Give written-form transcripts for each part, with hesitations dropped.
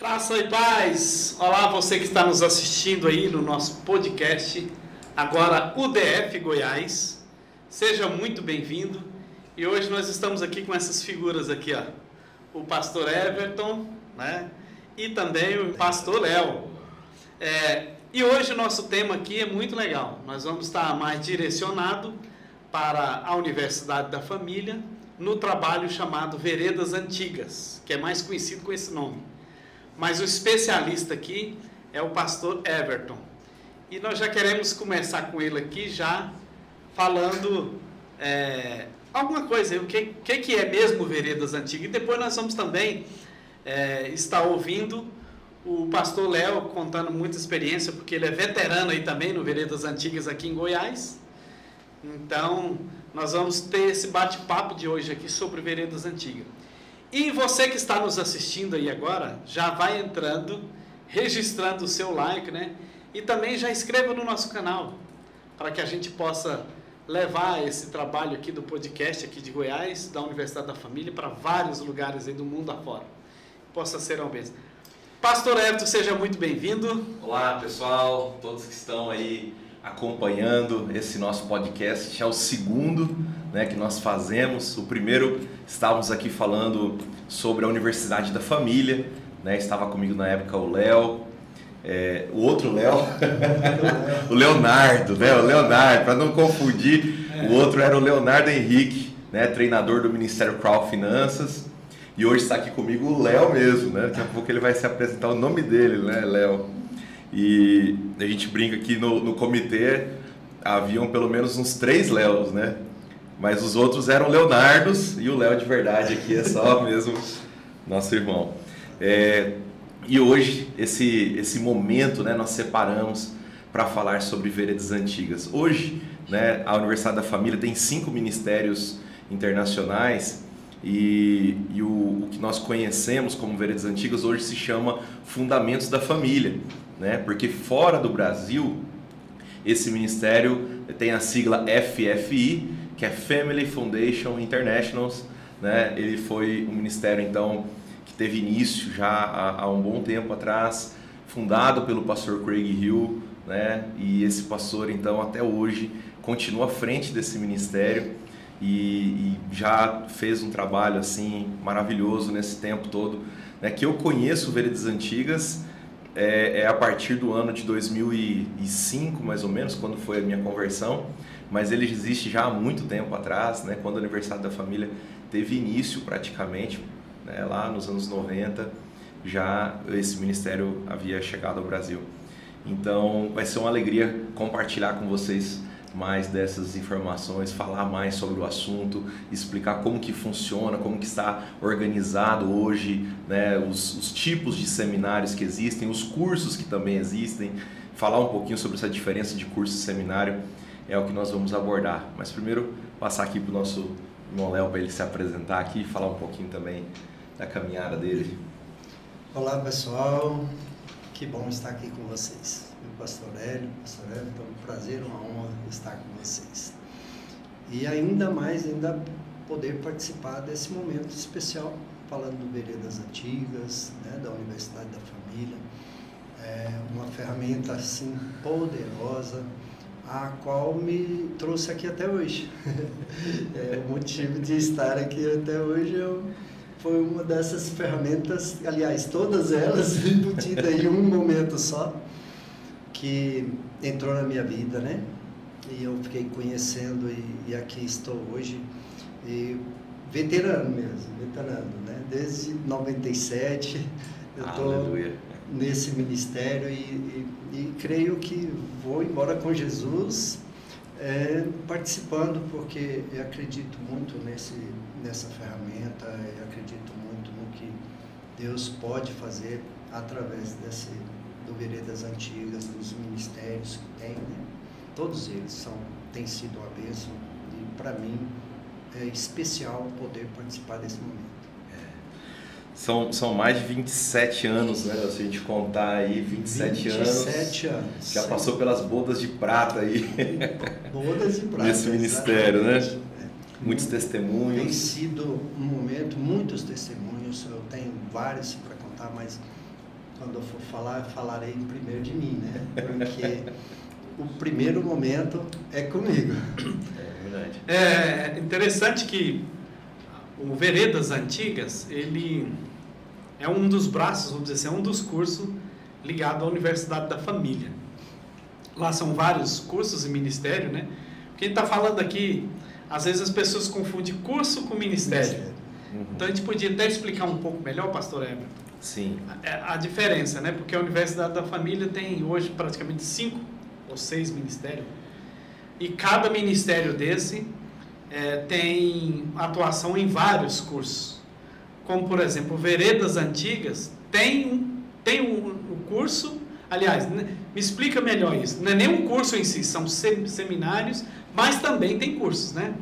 Graça e paz! Olá, você que está nos assistindo aí no nosso podcast, agora UDF Goiás. Seja muito bem-vindo. E hoje nós estamos aqui com essas figuras aqui, ó. O pastor Everton, né? E também o pastor Léo. E hoje o nosso tema aqui é muito legal. Nós vamos estar mais direcionado para a Universidade da Família, no trabalho chamado Veredas Antigas, que é mais conhecido com esse nome. Mas o especialista aqui é o pastor Everton. E nós já queremos começar com ele aqui, já falando alguma coisa, o que é mesmo Veredas Antigas. E depois nós vamos também estar ouvindo o pastor Léo contando muita experiência, porque ele é veterano aí também no Veredas Antigas aqui em Goiás. Então, nós vamos ter esse bate-papo de hoje aqui sobre Veredas Antigas. E você que está nos assistindo aí agora, já vai entrando, registrando o seu like, né? E também já inscreva no nosso canal, para que a gente possa levar esse trabalho aqui do podcast aqui de Goiás, da Universidade da Família, para vários lugares aí do mundo afora. Possa ser uma bênção. Pastor Everton, seja muito bem-vindo. Olá, pessoal, todos que estão aí acompanhando esse nosso podcast. É o segundo, né, que nós fazemos. O primeiro, estávamos aqui falando sobre a Universidade da Família, né? Estava comigo na época o Léo, o outro Léo, o Leonardo, né? O Leonardo, para não confundir, o outro era o Leonardo Henrique, né? Treinador do Ministério Crowd Finanças. E hoje está aqui comigo o Léo mesmo, né? Daqui a pouco ele vai se apresentar o nome dele, né, Léo? E a gente brinca aqui no comitê, haviam pelo menos uns 3 Léos, né? Mas os outros eram Leonardos e o Léo de verdade aqui é só mesmo nosso irmão. E hoje, esse momento, né, nós separamos para falar sobre Veredas Antigas. Hoje, né, a Universidade da Família tem 5 ministérios internacionais e o que nós conhecemos como Veredas Antigas hoje se chama Fundamentos da Família, né? Porque fora do Brasil, esse ministério tem a sigla FFI, que é Family Foundation International, né? Ele foi um ministério, então, que teve início já há um bom tempo atrás, fundado pelo pastor Craig Hill, né? E esse pastor, então, até hoje, continua à frente desse ministério e já fez um trabalho, assim, maravilhoso nesse tempo todo, né? Que eu conheço Veredas Antigas a partir do ano de 2005, mais ou menos, quando foi a minha conversão, mas ele existe já há muito tempo atrás, né, quando a Universidade da Família teve início praticamente, né, lá nos anos 90, já esse ministério havia chegado ao Brasil. Então vai ser uma alegria compartilhar com vocês mais dessas informações, falar mais sobre o assunto, explicar como que funciona, como que está organizado hoje, né, os tipos de seminários que existem, os cursos que também existem, falar um pouquinho sobre essa diferença de curso e seminário, é o que nós vamos abordar. Mas primeiro, passar aqui para o nosso irmão Léo para ele se apresentar aqui e falar um pouquinho também da caminhada dele. Olá, pessoal, que bom estar aqui com vocês. Pastor Hélio, pastor Everton, um prazer, uma honra estar com vocês. E ainda mais, poder participar desse momento especial, falando do Veredas Antigas, né, da Universidade da Família. É uma ferramenta, assim, poderosa, a qual me trouxe aqui até hoje. O motivo de estar aqui até hoje foi uma dessas ferramentas, aliás, todas elas embutidas em um momento só, que entrou na minha vida, né? E eu fiquei conhecendo e aqui estou hoje, e veterano, né? Desde 97 eu estou nesse ministério e creio que vou embora com Jesus, participando, porque eu acredito muito nessa ferramenta, eu acredito muito no que Deus pode fazer através do Veredas Antigas, dos ministérios que tem, né? Todos eles têm sido uma bênção e para mim é especial poder participar desse momento. São mais de 27 anos, né? Se a gente contar aí, 27 anos. Já passou pelas bodas de prata aí. Bodas de prata. Nesse ministério, né? Muitos testemunhos. Tem sido um momento, muitos testemunhos, eu tenho vários para contar, mas quando eu for falar, eu falarei primeiro de mim, né? Porque o primeiro momento é comigo. É verdade. É interessante que o Veredas Antigas, ele é um dos braços, vamos dizer assim, é um dos cursos ligado à Universidade da Família. Lá são vários cursos e ministério, né? Porque a gente está falando aqui, às vezes as pessoas confundem curso com ministério. Então a gente podia até explicar um pouco melhor, pastor Everton? Sim. A diferença, né? Porque a Universidade da Família tem hoje praticamente 5 ou 6 ministérios. E cada ministério desse tem atuação em vários cursos. Como, por exemplo, Veredas Antigas tem um curso. Aliás, me explica melhor isso. Não é nem um curso em si, são seminários, mas também tem cursos, né?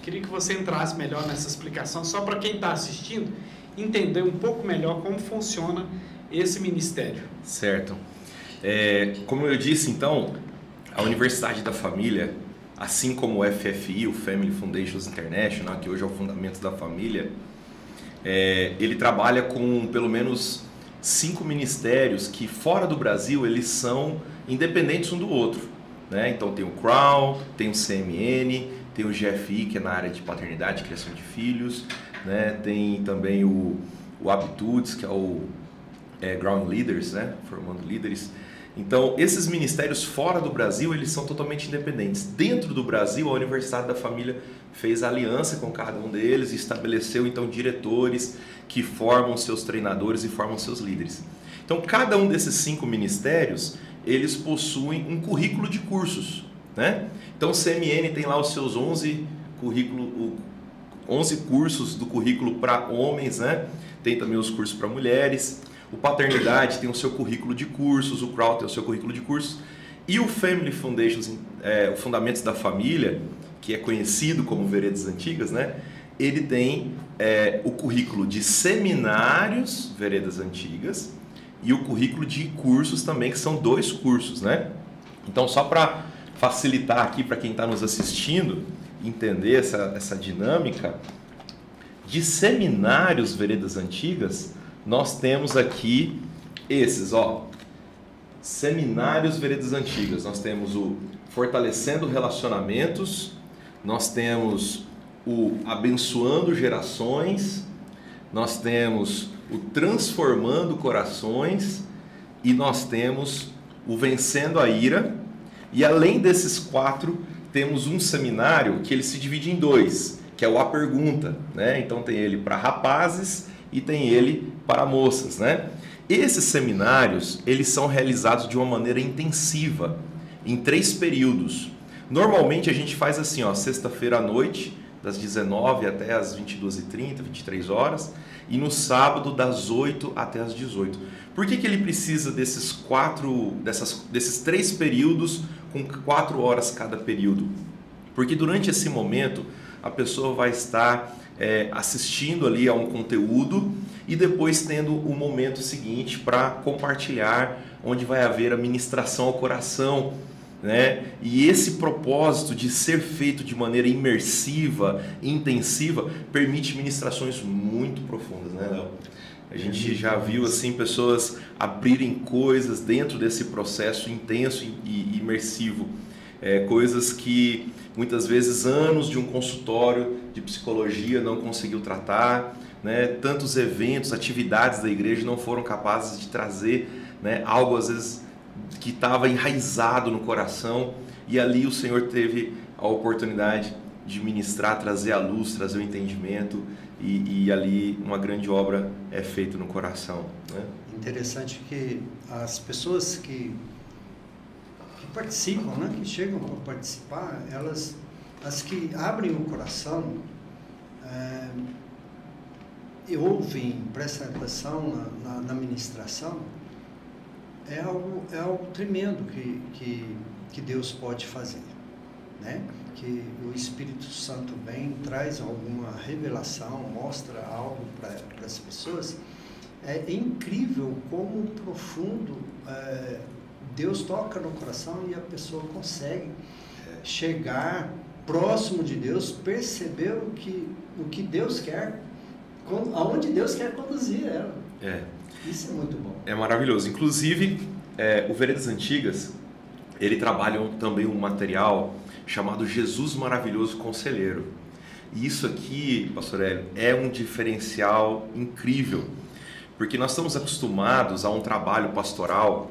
Queria que você entrasse melhor nessa explicação, só para quem está assistindo entender um pouco melhor como funciona esse ministério. Certo. Como eu disse, então, a Universidade da Família, assim como o FFI, o Family Foundations International, que hoje é o Fundamentos da Família, ele trabalha com pelo menos 5 ministérios que fora do Brasil eles são independentes um do outro, né? Então tem o Crown, tem o CMN, tem o GFI, que é na área de paternidade e criação de filhos, né? Tem também o Habitudes, que é o Ground Leaders, né? Formando líderes. Então, esses ministérios fora do Brasil, eles são totalmente independentes. Dentro do Brasil, a Universidade da Família fez aliança com cada um deles e estabeleceu, então, diretores que formam seus treinadores e formam seus líderes. Então, cada um desses 5 ministérios, eles possuem um currículo de cursos, né? Então, o CMN tem lá os seus 11 cursos do currículo para homens, né? Tem também os cursos para mulheres. O Paternidade tem o seu currículo de cursos, o Crown tem o seu currículo de cursos. E o Family Foundations, o Fundamentos da Família, que é conhecido como Veredas Antigas, né? Ele tem o currículo de seminários Veredas Antigas e o currículo de cursos também, que são 2 cursos, né? Então, só para facilitar aqui para quem está nos assistindo, entender essa dinâmica, de seminários Veredas Antigas, nós temos aqui esses, seminários Veredas Antigas. Nós temos o Fortalecendo Relacionamentos, nós temos o Abençoando Gerações, nós temos o Transformando Corações e nós temos o Vencendo a Ira. E além desses 4, temos um seminário que ele se divide em 2, que é o A Pergunta, né? Então tem ele para rapazes e tem ele para moças, né? Esses seminários, eles são realizados de uma maneira intensiva, em 3 períodos. Normalmente a gente faz assim, sexta-feira à noite, das 19 até as 22h30, 23 horas, e no sábado das 8 até as 18. Por que ele precisa desses 3 períodos com 4 horas cada período? Porque durante esse momento a pessoa vai estar assistindo ali a um conteúdo e depois tendo o momento seguinte para compartilhar, onde vai haver a ministração ao coração, né? E esse propósito de ser feito de maneira imersiva, intensiva, permite ministrações muito profundas, né, Léo? A gente já viu assim pessoas abrirem coisas dentro desse processo intenso e imersivo, coisas que muitas vezes anos de um consultório de psicologia não conseguiu tratar, né? Tantos eventos, atividades da igreja não foram capazes de trazer, né, algo às vezes que estava enraizado no coração, e ali o Senhor teve a oportunidade de ministrar, trazer a luz, trazer o entendimento, e ali uma grande obra é feita no coração, né? Interessante que as pessoas que participam, né, que chegam para participar, as que abrem o coração, e ouvem, prestam atenção na ministração, é algo tremendo que Deus pode fazer, né? Que o Espírito Santo vem, traz alguma revelação, mostra algo para as pessoas. É incrível como profundo Deus toca no coração e a pessoa consegue chegar próximo de Deus, perceber o que Deus quer, aonde Deus quer conduzir ela. Isso é muito bom. É maravilhoso. Inclusive, o Veredas Antigas, ele trabalha também um material chamado Jesus Maravilhoso Conselheiro. E isso aqui, pastor Hélio, é um diferencial incrível, porque nós estamos acostumados a um trabalho pastoral,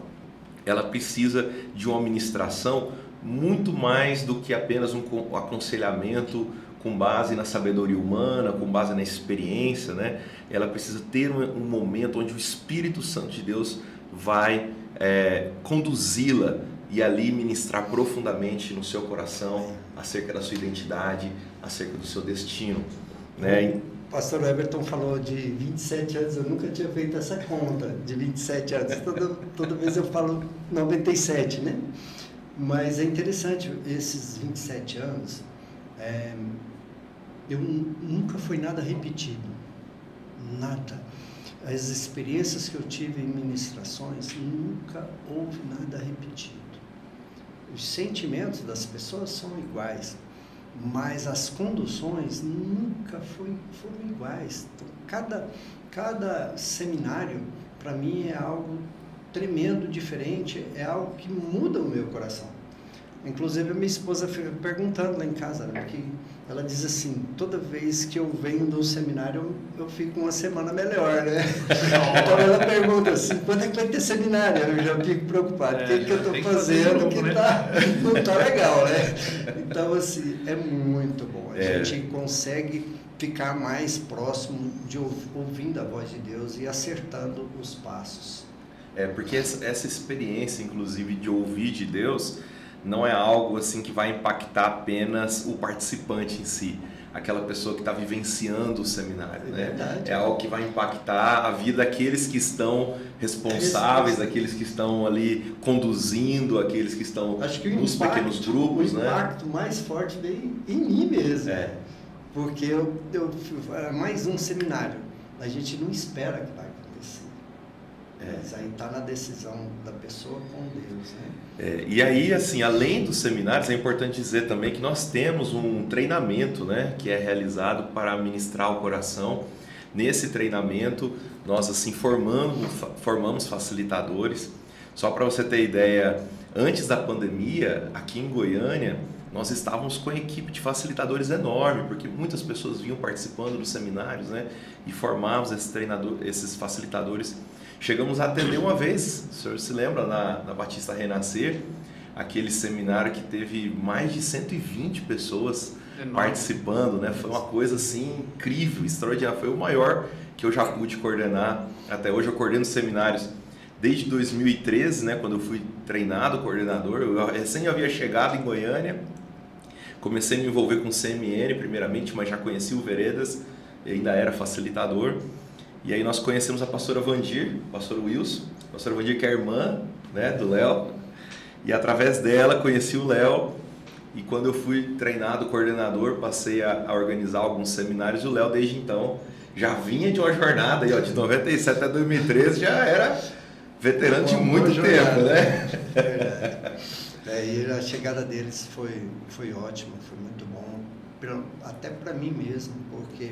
ela precisa de uma ministração muito mais do que apenas um aconselhamento com base na sabedoria humana, com base na experiência, né? Ela precisa ter um momento onde o Espírito Santo de Deus vai conduzi-la e ali ministrar profundamente no seu coração acerca da sua identidade, acerca do seu destino, né? O pastor Everton falou de 27 anos, eu nunca tinha feito essa conta de 27 anos, toda vez eu falo 97, né? Mas é interessante, esses 27 anos, eu nunca foi nada repetido, nada. As experiências que eu tive em ministrações, nunca houve nada repetido. Os sentimentos das pessoas são iguais, mas as conduções nunca foram iguais. Então, cada seminário, para mim, é algo tremendo, diferente, é algo que muda o meu coração. Inclusive, a minha esposa fica perguntando lá em casa, né, que ela diz assim, toda vez que eu venho do seminário, eu fico uma semana melhor, né? Então ela pergunta assim, quando é que vai ter seminário? Eu já fico preocupado, o que eu estou fazendo que não está legal, né? Então, assim, é muito bom. A gente consegue ficar mais próximo de ouvindo a voz de Deus e acertando os passos. Porque essa experiência, inclusive, de ouvir de Deus, não é algo assim que vai impactar apenas o participante em si, aquela pessoa que está vivenciando o seminário, né? É algo que vai impactar a vida daqueles que estão responsáveis, daqueles que estão ali conduzindo, aqueles que estão nos pequenos grupos, né? O impacto mais forte veio em mim mesmo, porque eu mais um seminário, a gente não espera que vai acontecer. Mas aí está na decisão da pessoa com Deus, né? E aí, assim, além dos seminários, é importante dizer também que nós temos um treinamento, né, que é realizado para ministrar o coração. Nesse treinamento, nós assim formamos facilitadores. Só para você ter ideia, antes da pandemia, aqui em Goiânia, nós estávamos com uma equipe de facilitadores enorme, porque muitas pessoas vinham participando dos seminários, né, e formávamos esses facilitadores. Chegamos a atender uma vez, o senhor se lembra, na Batista Renascer, aquele seminário que teve mais de 120 pessoas participando, né? Foi uma coisa assim incrível, extraordinária, foi o maior que eu já pude coordenar. Até hoje eu coordeno seminários desde 2013, né? Quando eu fui treinado coordenador, eu recém havia chegado em Goiânia, comecei a me envolver com o CMN primeiramente, mas já conheci o Veredas, e ainda era facilitador. E aí nós conhecemos a pastora Vandir, o pastor Wilson, a pastora Vandir que é a irmã, né, do Léo, e através dela conheci o Léo, e quando eu fui treinado coordenador, passei a organizar alguns seminários, e o Léo desde então já vinha de uma jornada, aí, ó, de 97 até 2013 já era veterano de muito tempo, né? E a chegada deles foi ótima, foi muito bom, até para mim mesmo, porque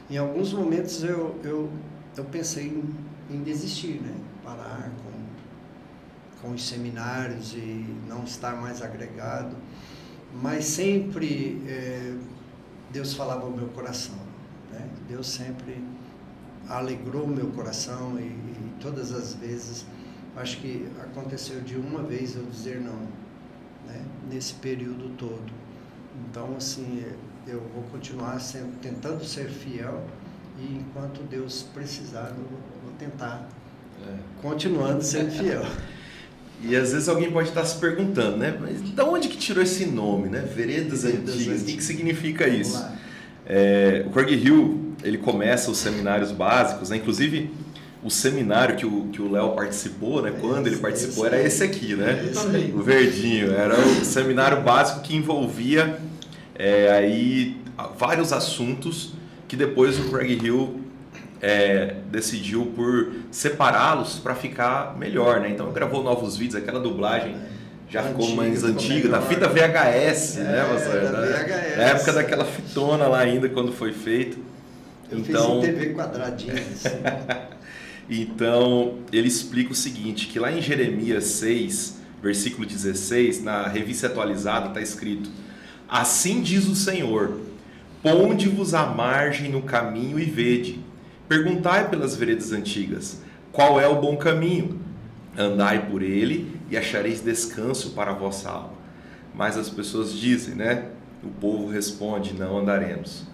em alguns momentos eu pensei em desistir, né? Parar com os seminários e não estar mais agregado, mas sempre Deus falava ao meu coração, né? Deus sempre alegrou o meu coração e todas as vezes, acho que aconteceu de uma vez eu dizer não, né? Nesse período todo. Então, assim, eu vou continuar tentando ser fiel e enquanto Deus precisar, eu vou tentar continuando sendo fiel. E às vezes alguém pode estar se perguntando, né? Mas de onde que tirou esse nome, né? Veredas Antigas, o que significa isso? O Craig Hill, ele começa os seminários básicos, né? Inclusive o seminário que o Léo participou, né? Quando ele participou, era esse aqui, né? O verdinho, era o seminário básico que envolvia aí vários assuntos que depois o Craig Hill decidiu por separá-los para ficar melhor, né? Então gravou novos vídeos, aquela dublagem já ficou mais antiga, da fita VHS, né? Na época daquela fitona lá ainda quando foi feito. Eu fiz em TV quadradinha. Assim. Então, ele explica o seguinte, que lá em Jeremias 6, versículo 16, na revista atualizada, está escrito: assim diz o Senhor, ponde-vos à margem no caminho e vede, perguntai pelas veredas antigas, qual é o bom caminho? Andai por ele e achareis descanso para a vossa alma. Mas as pessoas dizem, né? O povo responde, não andaremos.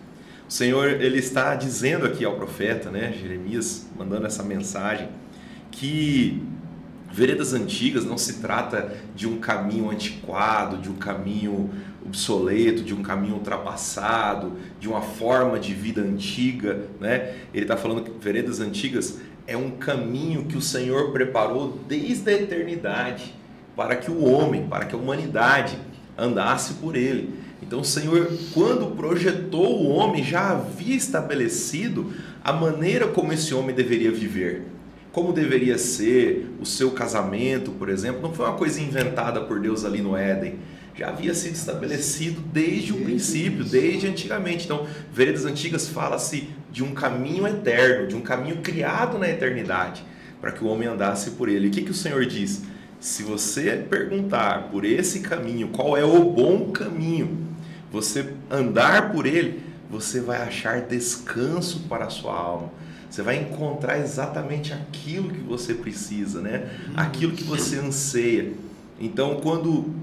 O Senhor, ele está dizendo aqui ao profeta, né, Jeremias, mandando essa mensagem, que veredas antigas não se trata de um caminho antiquado, de um caminho obsoleto, de um caminho ultrapassado, de uma forma de vida antiga, né? Ele está falando que veredas antigas é um caminho que o Senhor preparou desde a eternidade para que o homem, para que a humanidade andasse por ele. Então o Senhor, quando projetou o homem, já havia estabelecido a maneira como esse homem deveria viver, como deveria ser o seu casamento, por exemplo. Não foi uma coisa inventada por Deus ali no Éden, já havia sido estabelecido desde o princípio, desde antigamente. Então, veredas antigas fala-se de um caminho eterno, de um caminho criado na eternidade, para que o homem andasse por ele. E o que o Senhor diz? Se você perguntar por esse caminho, qual é o bom caminho, você andar por ele, você vai achar descanso para a sua alma. Você vai encontrar exatamente aquilo que você precisa, né? Aquilo que você anseia. Então, quando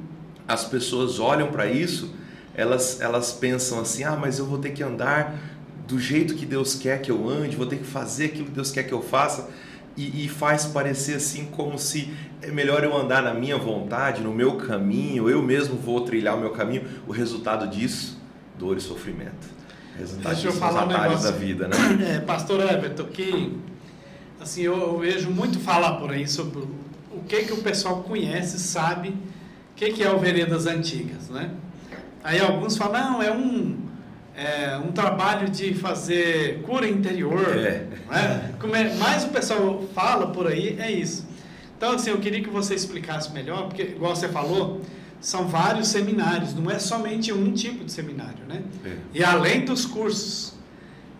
as pessoas olham para isso, elas pensam assim: ah, mas eu vou ter que andar do jeito que Deus quer que eu ande, vou ter que fazer aquilo que Deus quer que eu faça. E faz parecer assim como se é melhor eu andar na minha vontade, no meu caminho, eu mesmo vou trilhar o meu caminho. O resultado disso, dor e sofrimento. Resultado Deixa eu disso, falar os um atalhos negócio, da vida, né? Pastor Everton, que assim, eu vejo muito falar por aí sobre o que o pessoal conhece, sabe o que é o Veredas Antigas, né? Aí alguns falam, não, é um trabalho de fazer cura interior, né? Mais o pessoal fala por aí, é isso. Então, assim, eu queria que você explicasse melhor, porque, igual você falou, são vários seminários, não é somente um tipo de seminário, né? E além dos cursos.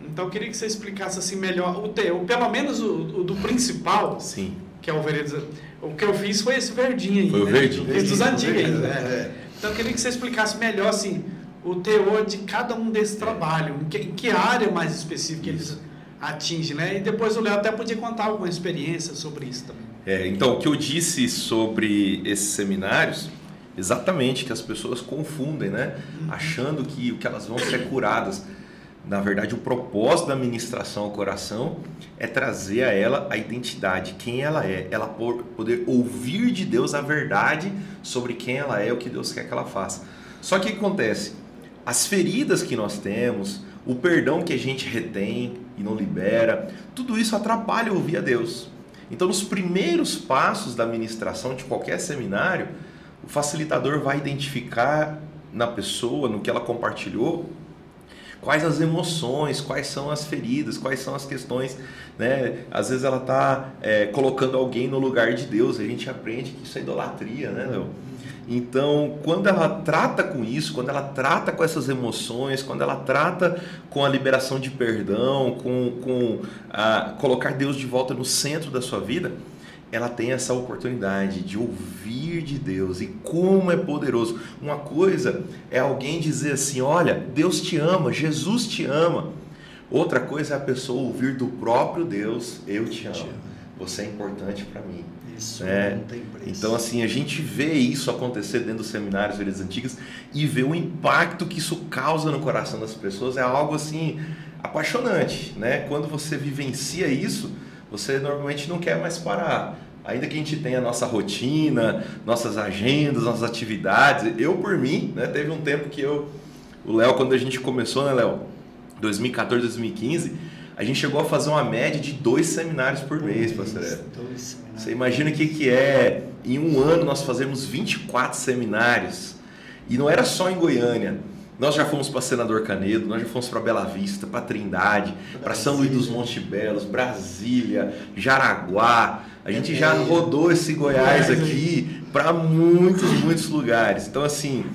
Então, eu queria que você explicasse assim melhor, pelo menos o do principal, sim, que é o Veredas. O que eu fiz foi esse verdinho aí, foi o verdinho. Fiz dos antigos ainda, Então, eu queria que você explicasse melhor, assim, o teor de cada um desses trabalhos, em que área mais específica eles atingem, né? E depois o Léo até podia contar alguma experiência sobre isso também. Então, o que eu disse sobre esses seminários, exatamente, que as pessoas confundem, né? Achando que o que elas vão ser curadas. Na verdade, o propósito da ministração ao coração é trazer a ela a identidade, quem ela é, ela poder ouvir de Deus a verdade sobre quem ela é, o que Deus quer que ela faça. Só que o que acontece? As feridas que nós temos, o perdão que a gente retém e não libera, tudo isso atrapalha ouvir a Deus. Então, nos primeiros passos da ministração de qualquer seminário, o facilitador vai identificar na pessoa, no que ela compartilhou, quais as emoções, quais são as feridas, quais são as questões, né? Às vezes ela está colocando alguém no lugar de Deus, a gente aprende que isso é idolatria, né, Léo? Então, quando ela trata com isso, quando ela trata com essas emoções, quando ela trata com a liberação de perdão, com colocar Deus de volta no centro da sua vida, ela tem essa oportunidade de ouvir de Deus. E como é poderoso. Uma coisa é alguém dizer assim: olha, Deus te ama, Jesus te ama. Outra coisa é a pessoa ouvir do próprio Deus: eu te amo, você é importante para mim. Isso não tem preço. Então, assim, a gente vê isso acontecer dentro dos seminários Veredas Antigas e vê o impacto que isso causa no coração das pessoas. É algo, assim, apaixonante, né? Quando você vivencia isso, você normalmente não quer mais parar. Ainda que a gente tenha a nossa rotina, nossas agendas, nossas atividades. Eu, por mim, né, teve um tempo que o Léo, quando a gente começou, né, Léo? 2014, 2015, a gente chegou a fazer uma média de 2 seminários por mês, pastor. 2 seminários. Você imagina o que é, em um ano nós fazemos 24 seminários. E não era só em Goiânia. Nós já fomos para Senador Canedo, nós já fomos para Bela Vista, para Trindade, para São Luís dos Montes Belos, Brasília, Jaraguá. A gente já rodou esse Goiás aqui para muitos lugares. Então, assim,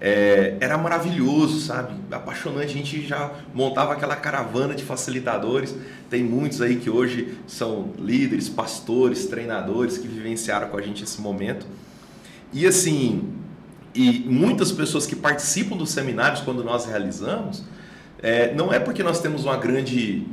era maravilhoso, sabe? Apaixonante. A gente já montava aquela caravana de facilitadores. Tem muitos aí que hoje são líderes, pastores, treinadores que vivenciaram com a gente esse momento. E assim, e muitas pessoas que participam dos seminários quando nós realizamos, não é porque nós temos uma grande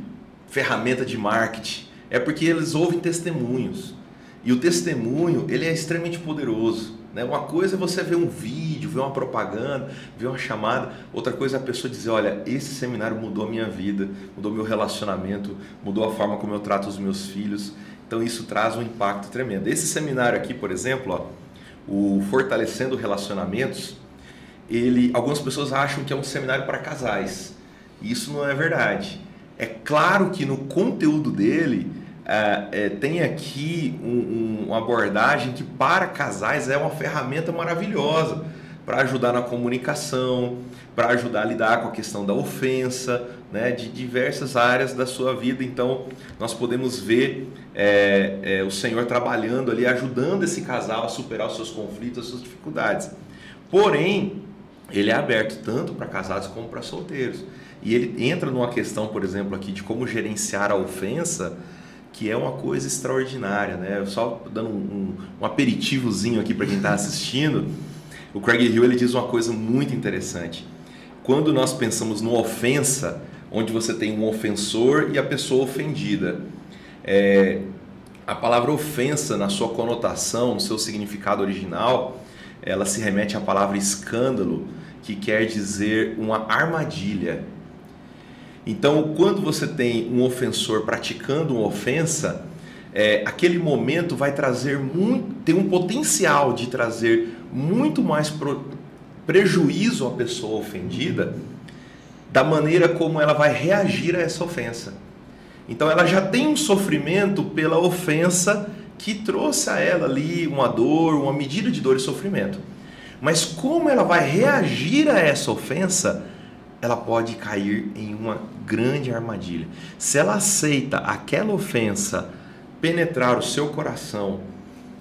ferramenta de marketing, é porque eles ouvem testemunhos. E o testemunho, ele é extremamente poderoso, né? Uma coisa é você ver um vídeo, ver uma propaganda, ver uma chamada. Outra coisa é a pessoa dizer, olha, esse seminário mudou a minha vida, mudou meu relacionamento, mudou a forma como eu trato os meus filhos. Então isso traz um impacto tremendo. Esse seminário aqui, por exemplo, ó, o Fortalecendo Relacionamentos, algumas pessoas acham que é um seminário para casais. Isso não é verdade. É claro que no conteúdo dele tem aqui uma abordagem que para casais é uma ferramenta maravilhosa para ajudar na comunicação, para ajudar a lidar com a questão da ofensa, né, de diversas áreas da sua vida. Então nós podemos ver o Senhor trabalhando ali, ajudando esse casal a superar os seus conflitos, as suas dificuldades. Porém, ele é aberto tanto para casados como para solteiros. E ele entra numa questão, por exemplo, aqui de como gerenciar a ofensa, que é uma coisa extraordinária, né? Só dando um aperitivozinho aqui para quem está assistindo, o Craig Hill ele diz uma coisa muito interessante. Quando nós pensamos numa ofensa, onde você tem um ofensor e a pessoa ofendida, a palavra ofensa, na sua conotação, no seu significado original, ela se remete à palavra escândalo, que quer dizer uma armadilha. Então, quando você tem um ofensor praticando uma ofensa, aquele momento vai trazer tem um potencial de trazer muito mais prejuízo à pessoa ofendida da maneira como ela vai reagir a essa ofensa. Então, ela já tem um sofrimento pela ofensa que trouxe a ela ali uma dor, uma medida de dor e sofrimento. Mas como ela vai reagir a essa ofensa, ela pode cair em uma grande armadilha. Se ela aceita aquela ofensa penetrar o seu coração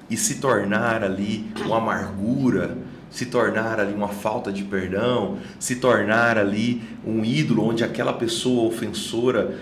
e se tornar ali uma amargura, se tornar ali uma falta de perdão, se tornar ali um ídolo onde aquela pessoa ofensora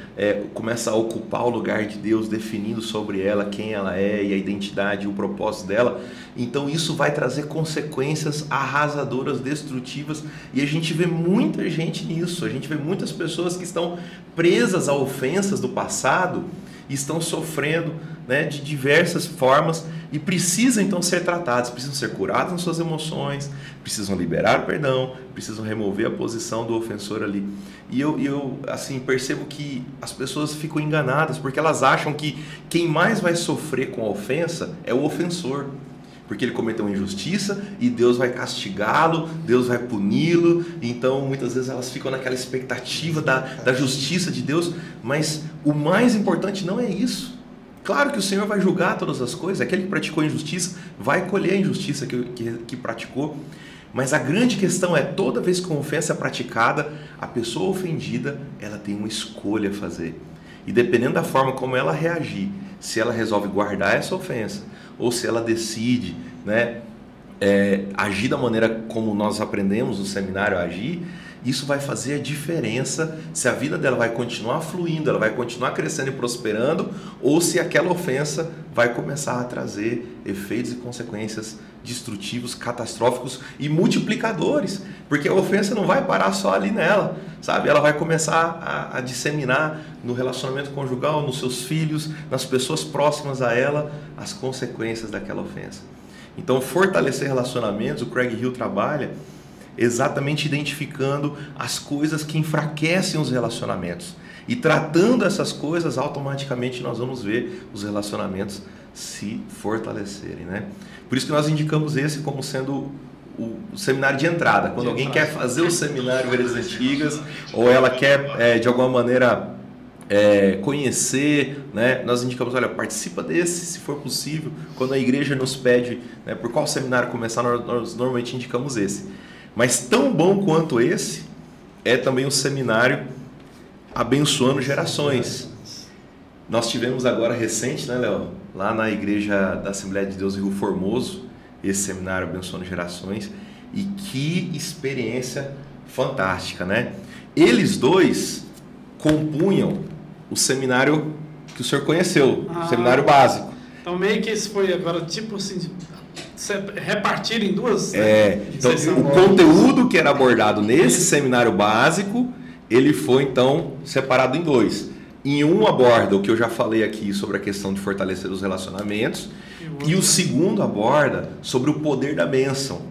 começa a ocupar o lugar de Deus, definindo sobre ela quem ela é e a identidade e o propósito dela, então isso vai trazer consequências arrasadoras, destrutivas, e a gente vê muita gente nisso, a gente vê muitas pessoas que estão presas a ofensas do passado e estão sofrendo, né, de diversas formas e precisam então ser tratados, precisam ser curados nas suas emoções, precisam liberar o perdão, precisam remover a posição do ofensor ali. E eu assim, percebo que as pessoas ficam enganadas porque elas acham que quem mais vai sofrer com a ofensa é o ofensor, porque ele cometeu uma injustiça e Deus vai castigá-lo, Deus vai puni-lo. Então muitas vezes elas ficam naquela expectativa da justiça de Deus, mas o mais importante não é isso. Claro que o Senhor vai julgar todas as coisas, aquele que praticou a injustiça vai colher a injustiça que praticou, mas a grande questão é, toda vez que uma ofensa é praticada, a pessoa ofendida, ela tem uma escolha a fazer, e dependendo da forma como ela reagir, se ela resolve guardar essa ofensa, ou se ela decide, né, agir da maneira como nós aprendemos no seminário a agir, isso vai fazer a diferença se a vida dela vai continuar fluindo, ela vai continuar crescendo e prosperando, ou se aquela ofensa vai começar a trazer efeitos e consequências destrutivos, catastróficos e multiplicadores, porque a ofensa não vai parar só ali nela, sabe? Ela vai começar a disseminar no relacionamento conjugal, nos seus filhos, nas pessoas próximas a ela, as consequências daquela ofensa. Então, fortalecer relacionamentos, o Craig Hill trabalha exatamente identificando as coisas que enfraquecem os relacionamentos. E tratando essas coisas, automaticamente nós vamos ver os relacionamentos se fortalecerem, né? Por isso que nós indicamos esse como sendo o seminário de entrada. Quando alguém quer fazer o seminário Veredas Antigas, ou ela quer, de alguma maneira, conhecer, né? Nós indicamos, olha, participa desse, se for possível. Quando a igreja nos pede, né, por qual seminário começar, nós normalmente indicamos esse. Mas tão bom quanto esse é também o seminário Abençoando Gerações. Nós tivemos agora recente, né, Léo? Lá na igreja da Assembleia de Deus em Rio Formoso, esse seminário Abençoando Gerações. E que experiência fantástica, né? Eles dois compunham o seminário que o senhor conheceu, o seminário básico. Então meio que isso foi agora tipo assim, repartido em duas... Então o conteúdo que era abordado nesse seminário básico, ele foi então separado em dois. Em um aborda o que eu já falei aqui sobre a questão de fortalecer os relacionamentos, e o segundo aborda sobre o poder da bênção.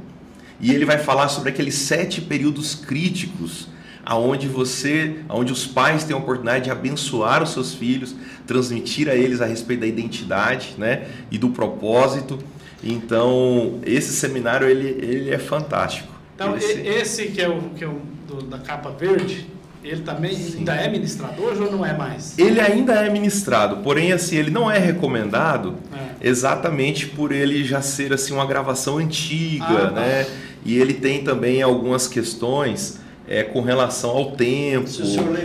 E ele vai falar sobre aqueles 7 períodos críticos aonde os pais têm a oportunidade de abençoar os seus filhos, transmitir a eles a respeito da identidade, né, e do propósito. Então, esse seminário ele é fantástico. Então, esse que é o da capa verde, ele também ainda é ministrador ou não é mais? Ele ainda é ministrado, porém assim, ele não é recomendado exatamente por ele já ser assim uma gravação antiga, né? E ele tem também algumas questões com relação ao tempo.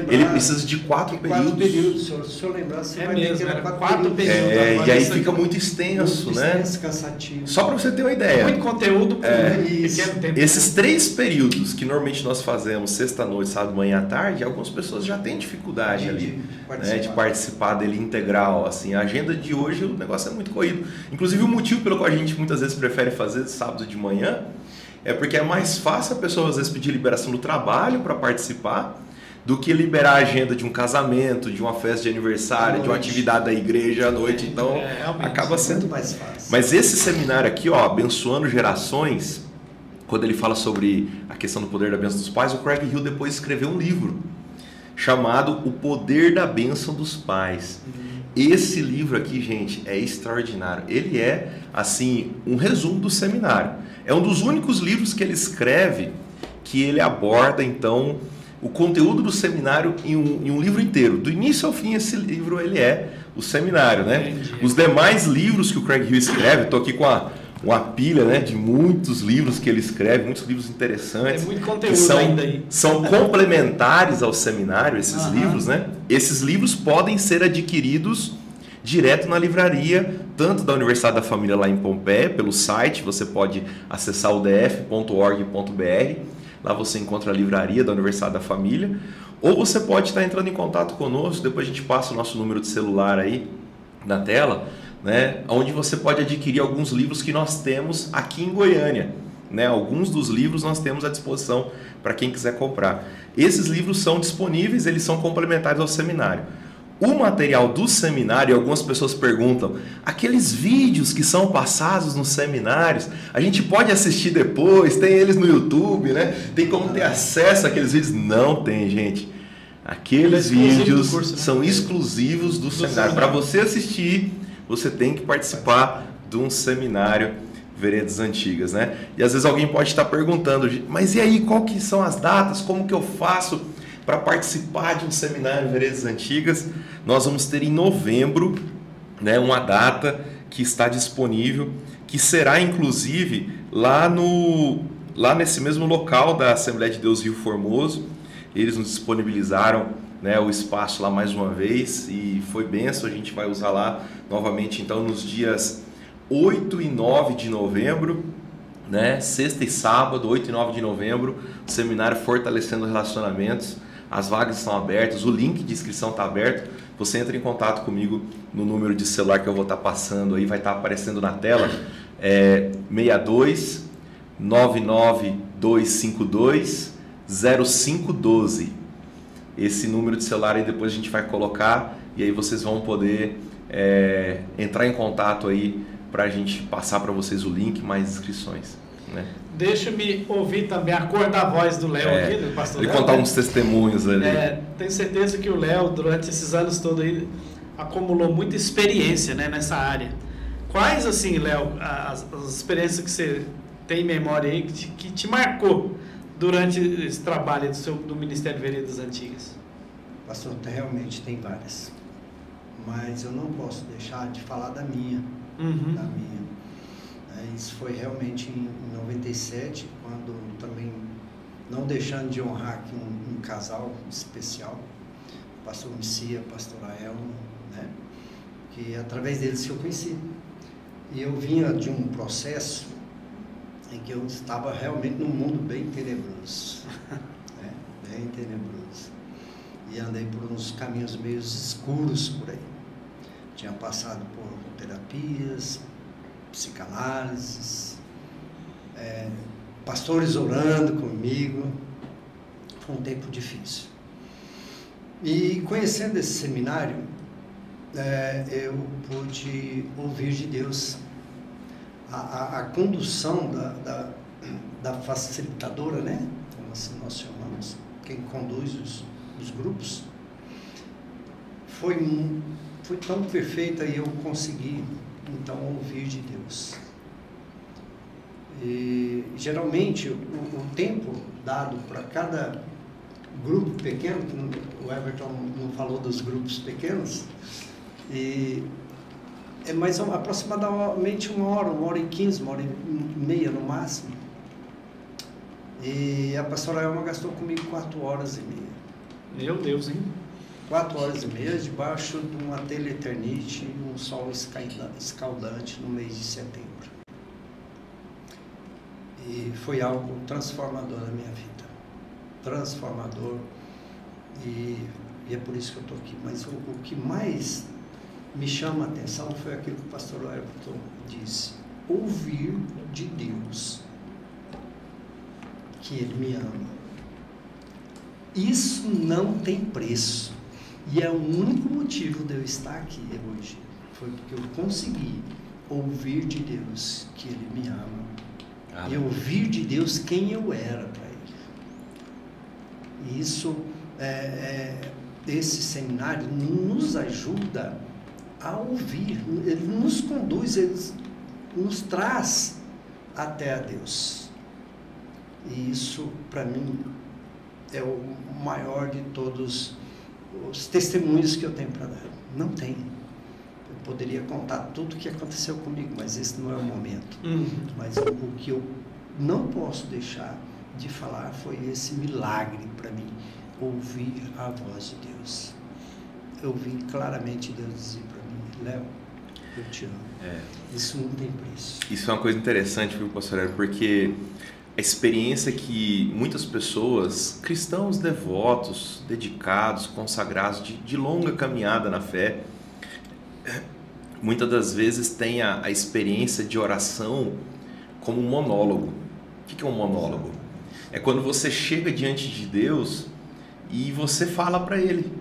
Ele precisa de 4 períodos. Se o senhor lembrar, você vai mesmo, ver que era 4 períodos. E aí fica muito extenso, né? Cansativo. Só para você ter uma ideia. Muito conteúdo por pequeno tempo. Esses 3 períodos que normalmente nós fazemos sexta-noite, sábado, manhã à tarde, algumas pessoas já têm dificuldade de participar dele integral. Assim, a agenda de hoje, o negócio é muito corrido. Inclusive, o motivo pelo qual a gente muitas vezes prefere fazer sábado de manhã é porque é mais fácil a pessoa às vezes pedir liberação do trabalho para participar do que liberar a agenda de um casamento, de uma festa de aniversário, de uma atividade da igreja à noite. Então, acaba sendo muito mais fácil. Mas esse seminário aqui, ó, Abençoando Gerações, quando ele fala sobre a questão do poder da bênção dos pais, o Craig Hill depois escreveu um livro chamado O Poder da Bênção dos Pais. Esse livro aqui, gente, é extraordinário. Ele é, assim, um resumo do seminário. É um dos únicos livros que ele escreve que ele aborda, então, o conteúdo do seminário em um livro inteiro. Do início ao fim, esse livro ele é o seminário, né? Entendi. Os demais livros que o Craig Hill escreve, estou aqui com uma pilha, né, de muitos livros que ele escreve, muitos livros interessantes. Tem muito conteúdo ainda aí. São complementares ao seminário, esses livros, né? Esses livros podem ser adquiridos direto na livraria, tanto da Universidade da Família lá em Pompeia, pelo site, você pode acessar o df.org.br, lá você encontra a livraria da Universidade da Família, ou você pode estar entrando em contato conosco, depois a gente passa o nosso número de celular aí na tela, né, onde você pode adquirir alguns livros que nós temos aqui em Goiânia, né? Alguns dos livros nós temos à disposição para quem quiser comprar. Esses livros são disponíveis, eles são complementares ao seminário. O material do seminário, algumas pessoas perguntam, aqueles vídeos que são passados nos seminários, a gente pode assistir depois, tem eles no YouTube, né? Tem como ter acesso àqueles vídeos? Não tem, gente. Aqueles vídeos curso, né? São exclusivos do seminário. Para você assistir, você tem que participar de um seminário Veredas Antigas, né? E às vezes alguém pode estar perguntando, mas e aí, qual que são as datas? Como que eu faço para participar de um seminário Veredas Antigas? Nós vamos ter em novembro, né, uma data que está disponível, que será inclusive lá nesse mesmo local da Assembleia de Deus Rio Formoso. Eles nos disponibilizaram, né, o espaço lá mais uma vez e foi bênção. A gente vai usar lá novamente então nos dias 8 e 9 de novembro, né, sexta e sábado, 8 e 9 de novembro, o seminário Fortalecendo Relacionamentos. As vagas estão abertas, o link de inscrição está aberto. Você entra em contato comigo no número de celular que eu vou estar passando aí, vai estar aparecendo na tela, 62 99252 0512. Esse número de celular aí depois a gente vai colocar e aí vocês vão poder entrar em contato aí para a gente passar para vocês o link, mais inscrições, né? Deixa-me ouvir também a cor da voz do Léo aqui, do pastor Léo. Ele contar uns testemunhos ali. Tenho certeza que o Léo, durante esses anos todos aí, acumulou muita experiência, né, nessa área. Quais, assim, Léo, as experiências que você tem em memória aí que te marcou durante esse trabalho do Ministério Veredas Antigas? Pastor, realmente tem várias. Mas eu não posso deixar de falar da minha. Isso foi realmente em 97, quando também, não deixando de honrar aqui um casal especial, o pastor Messias, pastor Aelmo, né? Que através deles eu conheci. E eu vinha de um processo em que eu estava realmente num mundo bem tenebroso, né? Bem tenebroso. E andei por uns caminhos meio escuros por aí. Tinha passado por terapias, psicanálises, pastores orando comigo. Foi um tempo difícil. E conhecendo esse seminário, eu pude ouvir de Deus. A condução da facilitadora, né? Como assim nós chamamos, quem conduz os grupos, foi tão perfeita e eu consegui, então, ouvir de Deus. E, geralmente, o tempo dado para cada grupo pequeno, o Everton não falou dos grupos pequenos, é mais aproximadamente 1h15, 1h30 no máximo. E a pastora Elma gastou comigo 4h30. Meu Deus, hein? 4h30, debaixo de uma teleternite e um sol escaldante no mês de setembro. E foi algo transformador na minha vida. Transformador. E é por isso que eu estou aqui. Mas o que mais me chama a atenção foi aquilo que o pastor Everton disse: ouvir de Deus que Ele me ama. Isso não tem preço. E é o único motivo de eu estar aqui hoje. Foi porque eu consegui ouvir de Deus que Ele me ama. E ouvir de Deus quem eu era para Ele. E isso, esse seminário nos ajuda a ouvir. Ele nos conduz, ele nos traz até a Deus. E isso, para mim, é o maior de todos os testemunhos que eu tenho para dar. Não tem. Eu poderia contar tudo o que aconteceu comigo, mas esse não é o momento. Mas o que eu não posso deixar de falar foi esse milagre para mim, ouvir a voz de Deus. Eu vi claramente Deus dizer para mim: Léo, eu te amo. Isso não tem preço. Isso é uma coisa interessante, viu, pastor Hélio? Porque a experiência que muitas pessoas, cristãos devotos, dedicados, consagrados, de longa caminhada na fé, muitas das vezes têm a experiência de oração como um monólogo. O que é um monólogo? É quando você chega diante de Deus e você fala para Ele.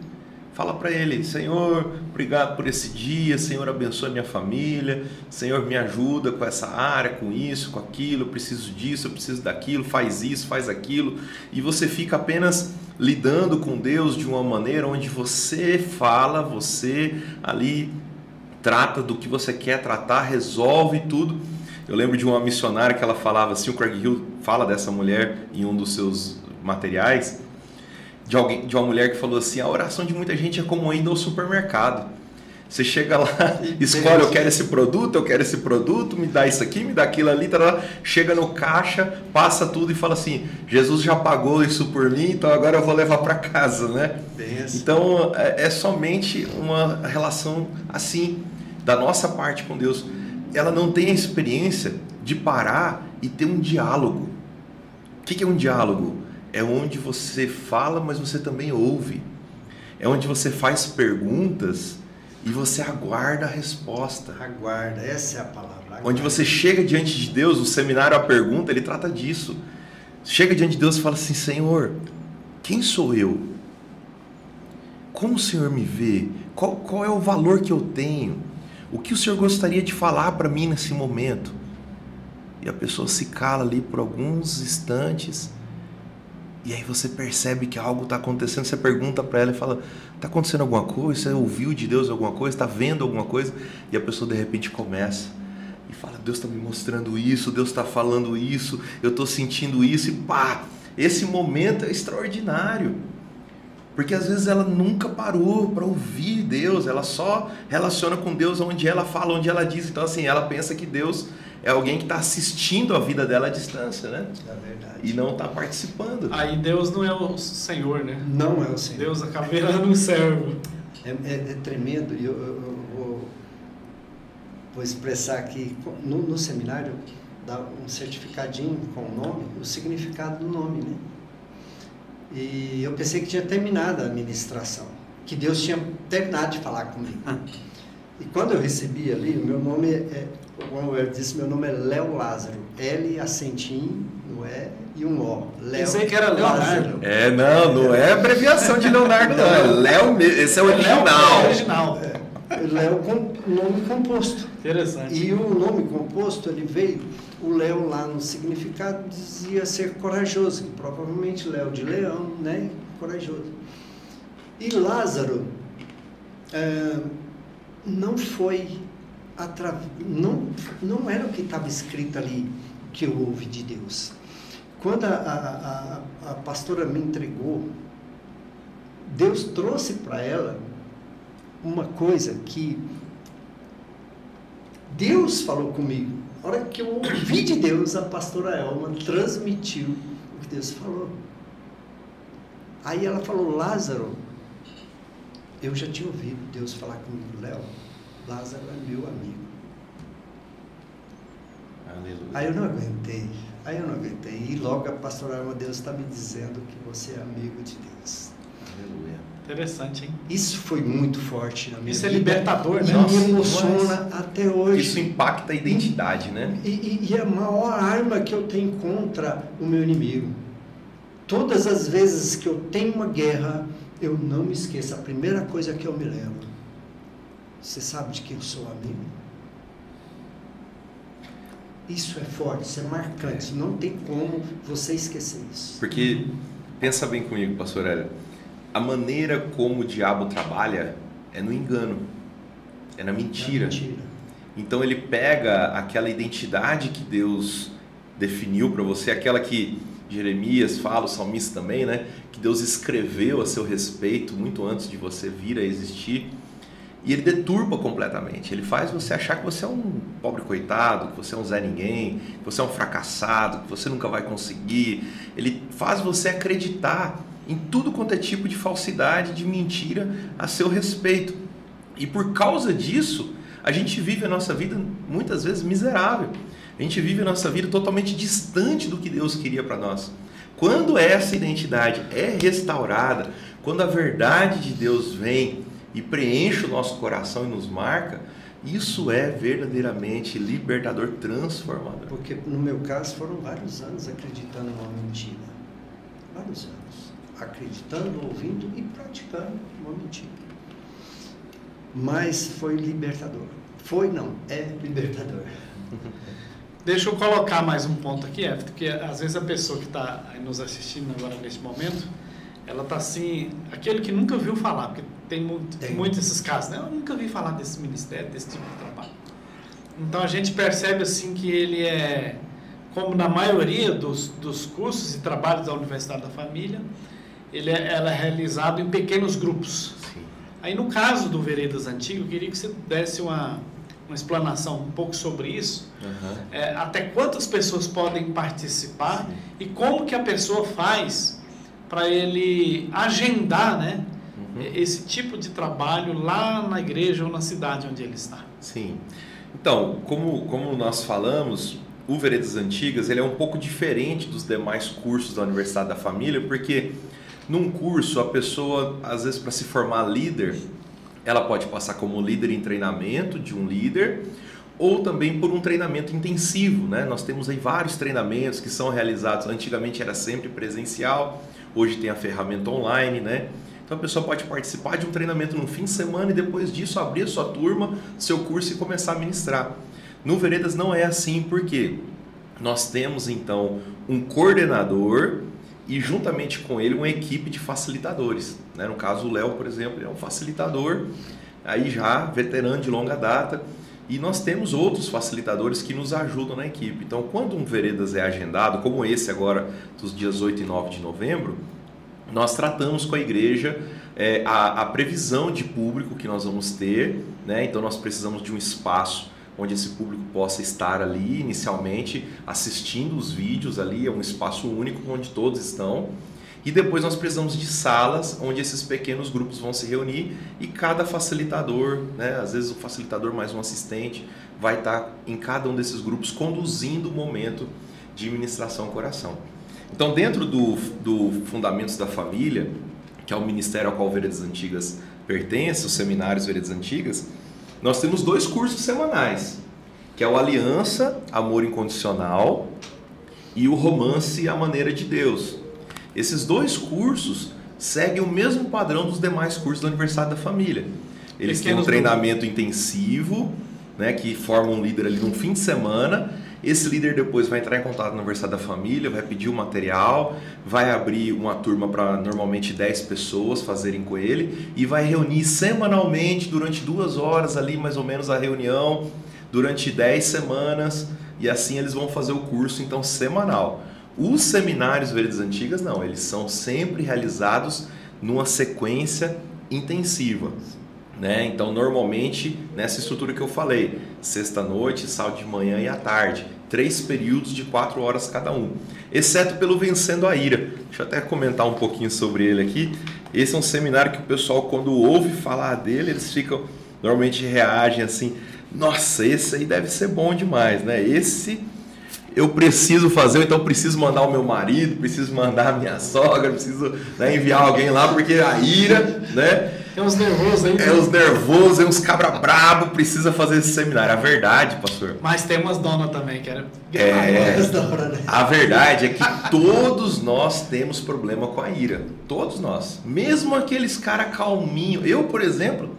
Fala para Ele: Senhor, obrigado por esse dia, Senhor, abençoa minha família, Senhor, me ajuda com essa área, com isso, com aquilo, eu preciso disso, eu preciso daquilo, faz isso, faz aquilo. E você fica apenas lidando com Deus de uma maneira onde você fala, você ali trata do que você quer tratar, resolve tudo. Eu lembro de uma missionária que ela falava assim, o Craig Hill fala dessa mulher em um dos seus materiais, de uma mulher que falou assim: a oração de muita gente é como indo ao supermercado. Você chega lá, escolhe: eu quero esse produto, me dá isso aqui, me dá aquilo ali, chega no caixa, passa tudo e fala assim: Jesus já pagou isso por mim, então agora eu vou levar para casa, né? Então é somente uma relação assim, da nossa parte com Deus. Ela não tem a experiência de parar e ter um diálogo. O que é um diálogo? É onde você fala, mas você também ouve. É onde você faz perguntas e você aguarda a resposta. Aguarda, essa é a palavra. Aguarda. Onde você chega diante de Deus, o seminário A Pergunta, ele trata disso. Chega diante de Deus e fala assim: Senhor, quem sou eu? Como o Senhor me vê? Qual é o valor que eu tenho? O que o Senhor gostaria de falar para mim nesse momento? E a pessoa se cala ali por alguns instantes. E aí você percebe que algo está acontecendo, você pergunta para ela e fala: está acontecendo alguma coisa? Você ouviu de Deus alguma coisa? Está vendo alguma coisa? E a pessoa de repente começa e fala: Deus está me mostrando isso, Deus está falando isso, eu estou sentindo isso. E pá, esse momento é extraordinário. Porque às vezes ela nunca parou para ouvir Deus, ela só relaciona com Deus onde ela fala, onde ela diz. Então assim, ela pensa que Deus é alguém que está assistindo a vida dela à distância, né? É verdade. E não está participando. Aí Deus não é o Senhor, né? Não é o Senhor. Deus acaba virando um servo. É tremendo. E eu vou expressar aqui, no seminário, dar um certificadinho com o nome, o significado do nome, né? E eu pensei que tinha terminado a ministração, que Deus tinha terminado de falar comigo. E quando eu recebi ali, o meu nome como eu disse, meu nome é Léo Lázaro. L, acentinho, no E e um O. Léo. Pensei que era Leonardo. Não é abreviação de Leonardo, não. É Léo, esse é o original. Original. Léo com nome composto. Interessante. E o nome composto, ele veio, o Léo lá no significado dizia ser corajoso, que provavelmente Léo de leão, né? Corajoso. E Lázaro não foi, não era o que estava escrito ali que eu ouvi de Deus. Quando a pastora me entregou, Deus trouxe para ela uma coisa que Deus falou comigo. A hora que eu ouvi de Deus, a pastora Elma transmitiu o que Deus falou. Aí ela falou, Lázaro, eu já tinha ouvido Deus falar comigo, Léo, Lázaro é meu amigo. Aleluia. Aí eu não aguentei. E logo a pastora Elma, Deus está me dizendo que você é amigo de Deus. Aleluia. Interessante, hein? Isso foi muito forte na minha vida. Isso é libertador, né? E me emociona até hoje. Isso impacta a identidade, né? E a maior arma que eu tenho contra o meu inimigo. Todas as vezes que eu tenho uma guerra, eu não me esqueço. A primeira coisa que eu me lembro. Você sabe de quem eu sou amigo? Isso é forte, isso é marcante. Não tem como você esquecer isso. Porque, pensa bem comigo, pastor Hélio, a maneira como o diabo trabalha é no engano, é na mentira. Então ele pega aquela identidade que Deus definiu para você, aquela que Jeremias fala, o salmista também, né? Que Deus escreveu a seu respeito muito antes de você vir a existir. E ele deturpa completamente, ele faz você achar que você é um pobre coitado, que você é um Zé Ninguém, que você é um fracassado, que você nunca vai conseguir. Ele faz você acreditar em tudo quanto é tipo de falsidade, de mentira a seu respeito. E por causa disso, a gente vive a nossa vida muitas vezes miserável. A gente vive a nossa vida totalmente distante do que Deus queria para nós. Quando essa identidade é restaurada, quando a verdade de Deus vem e preenche o nosso coração e nos marca, isso é verdadeiramente libertador, transformador. Porque no meu caso foram vários anos acreditando numa mentira. Vários anos. Acreditando, ouvindo e praticando uma mentira. Mas foi libertador. É libertador. Deixa eu colocar mais um ponto aqui, porque às vezes a pessoa que está nos assistindo agora neste momento, ela está assim, aquele que nunca ouviu falar, porque tem muitos esses casos, né? Eu nunca ouvi falar desse ministério, desse tipo de trabalho. Então a gente percebe assim que ele é, como na maioria dos cursos e trabalhos da Universidade da Família, ela é realizado em pequenos grupos. Sim. Aí no caso do Veredas Antigo, eu queria que você desse uma explanação um pouco sobre isso. Uhum. Até quantas pessoas podem participar. Sim. E como que a pessoa faz para ele agendar, né, esse tipo de trabalho lá na igreja ou na cidade onde ele está. Sim. Então, como nós falamos, o Veredas Antigas ele é um pouco diferente dos demais cursos da Universidade da Família, porque num curso a pessoa, às vezes para se formar líder, ela pode passar como líder em treinamento de um líder, ou também por um treinamento intensivo, né? Nós temos aí vários treinamentos que são realizados, antigamente era sempre presencial, hoje tem a ferramenta online, né? Então a pessoa pode participar de um treinamento no fim de semana e depois disso abrir a sua turma, seu curso e começar a ministrar. No Veredas não é assim, porque nós temos então um coordenador e juntamente com ele uma equipe de facilitadores, né? No caso o Léo, por exemplo, ele é um facilitador, aí já veterano de longa data, e nós temos outros facilitadores que nos ajudam na equipe. Então quando um Veredas é agendado, como esse agora dos dias 8 e 9 de novembro, nós tratamos com a igreja a previsão de público que nós vamos ter, né? Então nós precisamos de um espaço onde esse público possa estar ali inicialmente assistindo os vídeos ali, é um espaço único onde todos estão. E depois nós precisamos de salas onde esses pequenos grupos vão se reunir e cada facilitador, né, às vezes o facilitador mais um assistente, vai estar em cada um desses grupos conduzindo o momento de ministração ao coração. Então, dentro do Fundamentos da Família, que é o ministério ao qual Veredas Antigas pertence, os seminários Veredas Antigas, nós temos 2 cursos semanais, que é o Aliança, Amor Incondicional, e o Romance, A Maneira de Deus. Esses 2 cursos seguem o mesmo padrão dos demais cursos do Aniversário da Família. Eles têm um treinamento intensivo, né, que forma um líder ali num fim de semana. Esse líder depois vai entrar em contato no Aniversário da Família, vai pedir o material, vai abrir uma turma para normalmente 10 pessoas fazerem com ele e vai reunir semanalmente durante 2 horas ali, mais ou menos, a reunião, durante 10 semanas, e assim eles vão fazer o curso, então, semanal. Os seminários Veredas Antigas, não, eles são sempre realizados numa sequência intensiva, né? Então, normalmente, nessa estrutura que eu falei, sexta-noite, sábado de manhã e à tarde, 3 períodos de 4 horas cada um, exceto pelo Vencendo a Ira. Deixa eu até comentar um pouquinho sobre ele aqui. Esse é um seminário que o pessoal, quando ouve falar dele, eles ficam, normalmente reagem assim, nossa, esse aí deve ser bom demais, né? Esse eu preciso fazer, então preciso mandar o meu marido, preciso mandar a minha sogra, preciso, né, enviar alguém lá, porque a ira, né? Tem uns nervosos aí. É uns nervosos, uns cabra brabo, precisa fazer esse seminário. A verdade, pastor... Mas tem umas donas também, que era... A verdade é que todos nós temos problema com a ira. Todos nós. Mesmo aqueles caras calminhos. Eu, por exemplo,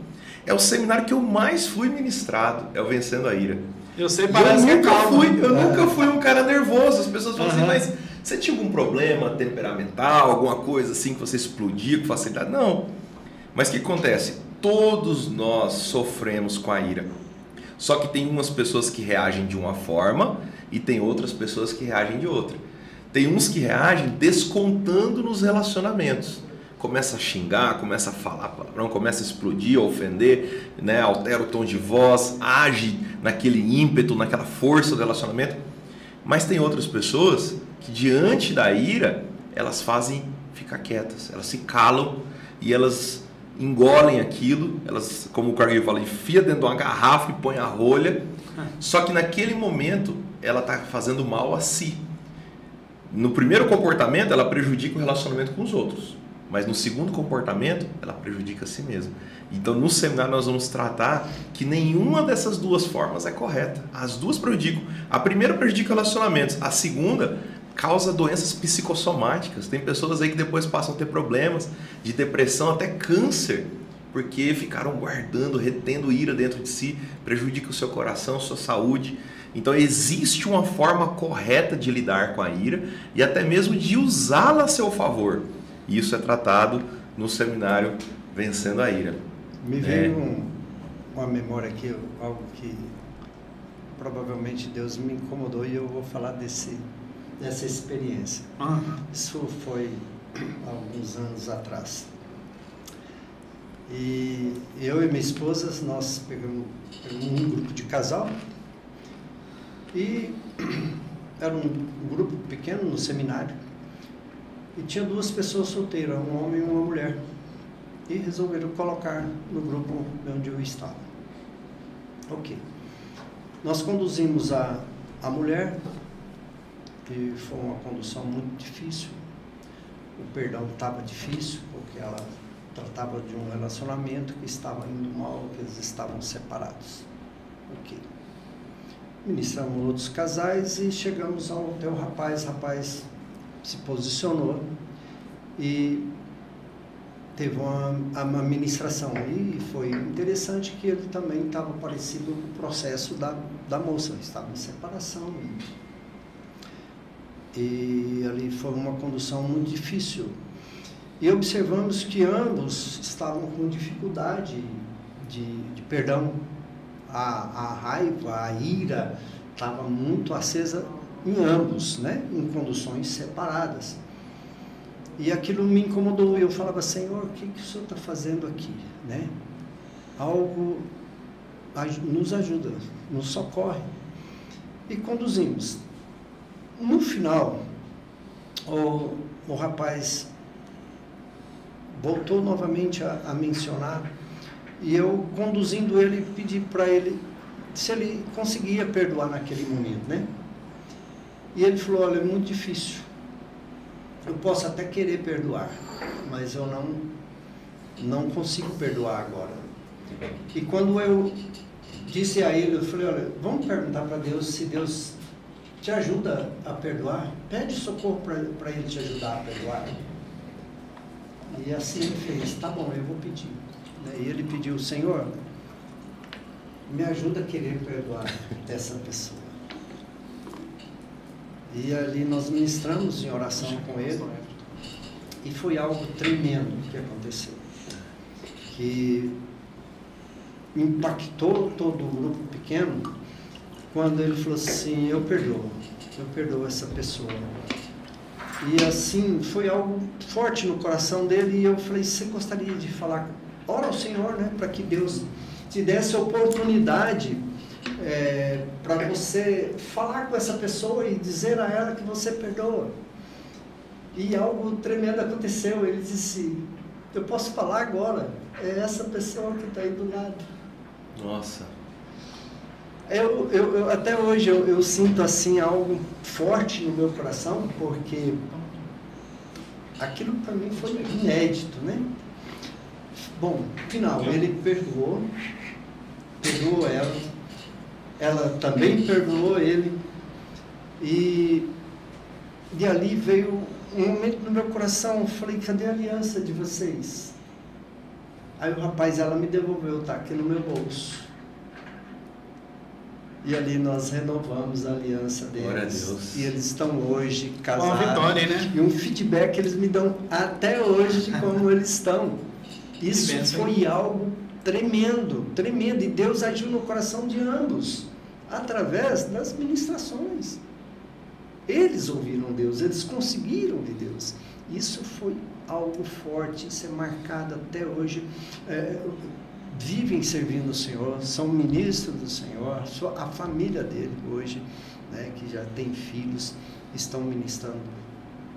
é o seminário que eu mais fui ministrado. É o Vencendo a Ira. Eu sei, parece que é calmo. Eu nunca fui um cara nervoso. As pessoas falam assim, mas você tinha algum problema temperamental, alguma coisa assim que você explodia com facilidade? Não. Mas o que acontece? Todos nós sofremos com a ira. Só que tem umas pessoas que reagem de uma forma e tem outras pessoas que reagem de outra. Tem uns que reagem descontando nos relacionamentos. Começa a xingar, começa a falar palavrão, começa a explodir, a ofender, né? Altera o tom de voz, age naquele ímpeto, naquela força do relacionamento. Mas tem outras pessoas que diante da ira, elas fazem ficar quietas, elas se calam e elas engolem aquilo, elas, como o Cargueiro fala, enfia dentro de uma garrafa e põe a rolha, só que naquele momento ela está fazendo mal a si. No primeiro comportamento ela prejudica o relacionamento com os outros, mas no segundo comportamento ela prejudica a si mesma. Então no seminário nós vamos tratar que nenhuma dessas 2 formas é correta. As 2 prejudicam. A primeira prejudica relacionamentos, a segunda causa doenças psicossomáticas. Tem pessoas aí que depois passam a ter problemas de depressão, até câncer, porque ficaram guardando, retendo ira dentro de si, prejudica o seu coração, sua saúde. Então existe uma forma correta de lidar com a ira e até mesmo de usá-la a seu favor. Isso é tratado no seminário Vencendo a Ira. Me veio uma memória aqui, algo que provavelmente Deus me incomodou e eu vou falar dessa experiência. Isso foi há alguns anos atrás. E eu e minha esposa, nós pegamos um grupo de casal e era um grupo pequeno no seminário e tinha 2 pessoas solteiras, um homem e uma mulher, e resolveram colocar no grupo onde eu estava. Ok. Nós conduzimos a mulher, e foi uma condução muito difícil. O perdão estava difícil, porque ela tratava de um relacionamento que estava indo mal, que eles estavam separados. Ok. Ministramos outros casais e chegamos ao hotel. O rapaz se posicionou e teve uma ministração. E foi interessante que ele também estava parecido com o processo da moça, estava em separação. E ali foi uma condução muito difícil. E observamos que ambos estavam com dificuldade de perdão. A raiva, a ira estava muito acesa em ambos, né? Em conduções separadas. E aquilo me incomodou. Eu falava, Senhor, o que o Senhor está fazendo aqui? Né? Algo nos ajuda, nos socorre. E conduzimos. No final, o rapaz voltou novamente a mencionar, e eu, conduzindo ele, pedi para ele se ele conseguia perdoar naquele momento, né? E ele falou, olha, é muito difícil. Eu posso até querer perdoar, mas eu não consigo perdoar agora. E quando eu disse a ele, eu falei, olha, vamos perguntar para Deus se Deus te ajuda a perdoar. Pede socorro para ele te ajudar a perdoar. E assim ele fez, tá bom, eu vou pedir. E ele pediu, Senhor, me ajuda a querer perdoar essa pessoa. E ali nós ministramos em oração com ele, e foi algo tremendo que aconteceu, que impactou todo o grupo pequeno, quando ele falou assim, eu perdoo essa pessoa. E assim, foi algo forte no coração dele, e eu falei, você gostaria de falar, ora ao Senhor, né, para que Deus te desse a oportunidade para você falar com essa pessoa e dizer a ela que você perdoa. E algo tremendo aconteceu, ele disse, eu posso falar agora, é essa pessoa que está aí do lado. Nossa. Eu até hoje eu sinto assim algo forte no meu coração, porque aquilo para mim foi inédito, né? Bom, final, ele perdoou ela também perdoou ele, e ali veio um momento no meu coração, eu falei, cadê a aliança de vocês? Aí o rapaz, ela me devolveu, tá aqui no meu bolso. E ali nós renovamos a aliança deles. Glória a Deus. E eles estão hoje casados. Uma vitória, né? E um feedback que eles me dão até hoje de como eles estão. Isso foi algo tremendo, tremendo. E Deus agiu no coração de ambos, através das ministrações. Eles ouviram Deus, eles conseguiram de Deus. Isso foi algo forte, isso é marcado até hoje. Vivem servindo o Senhor, são ministros do Senhor, a família dele hoje, né, que já tem filhos, estão ministrando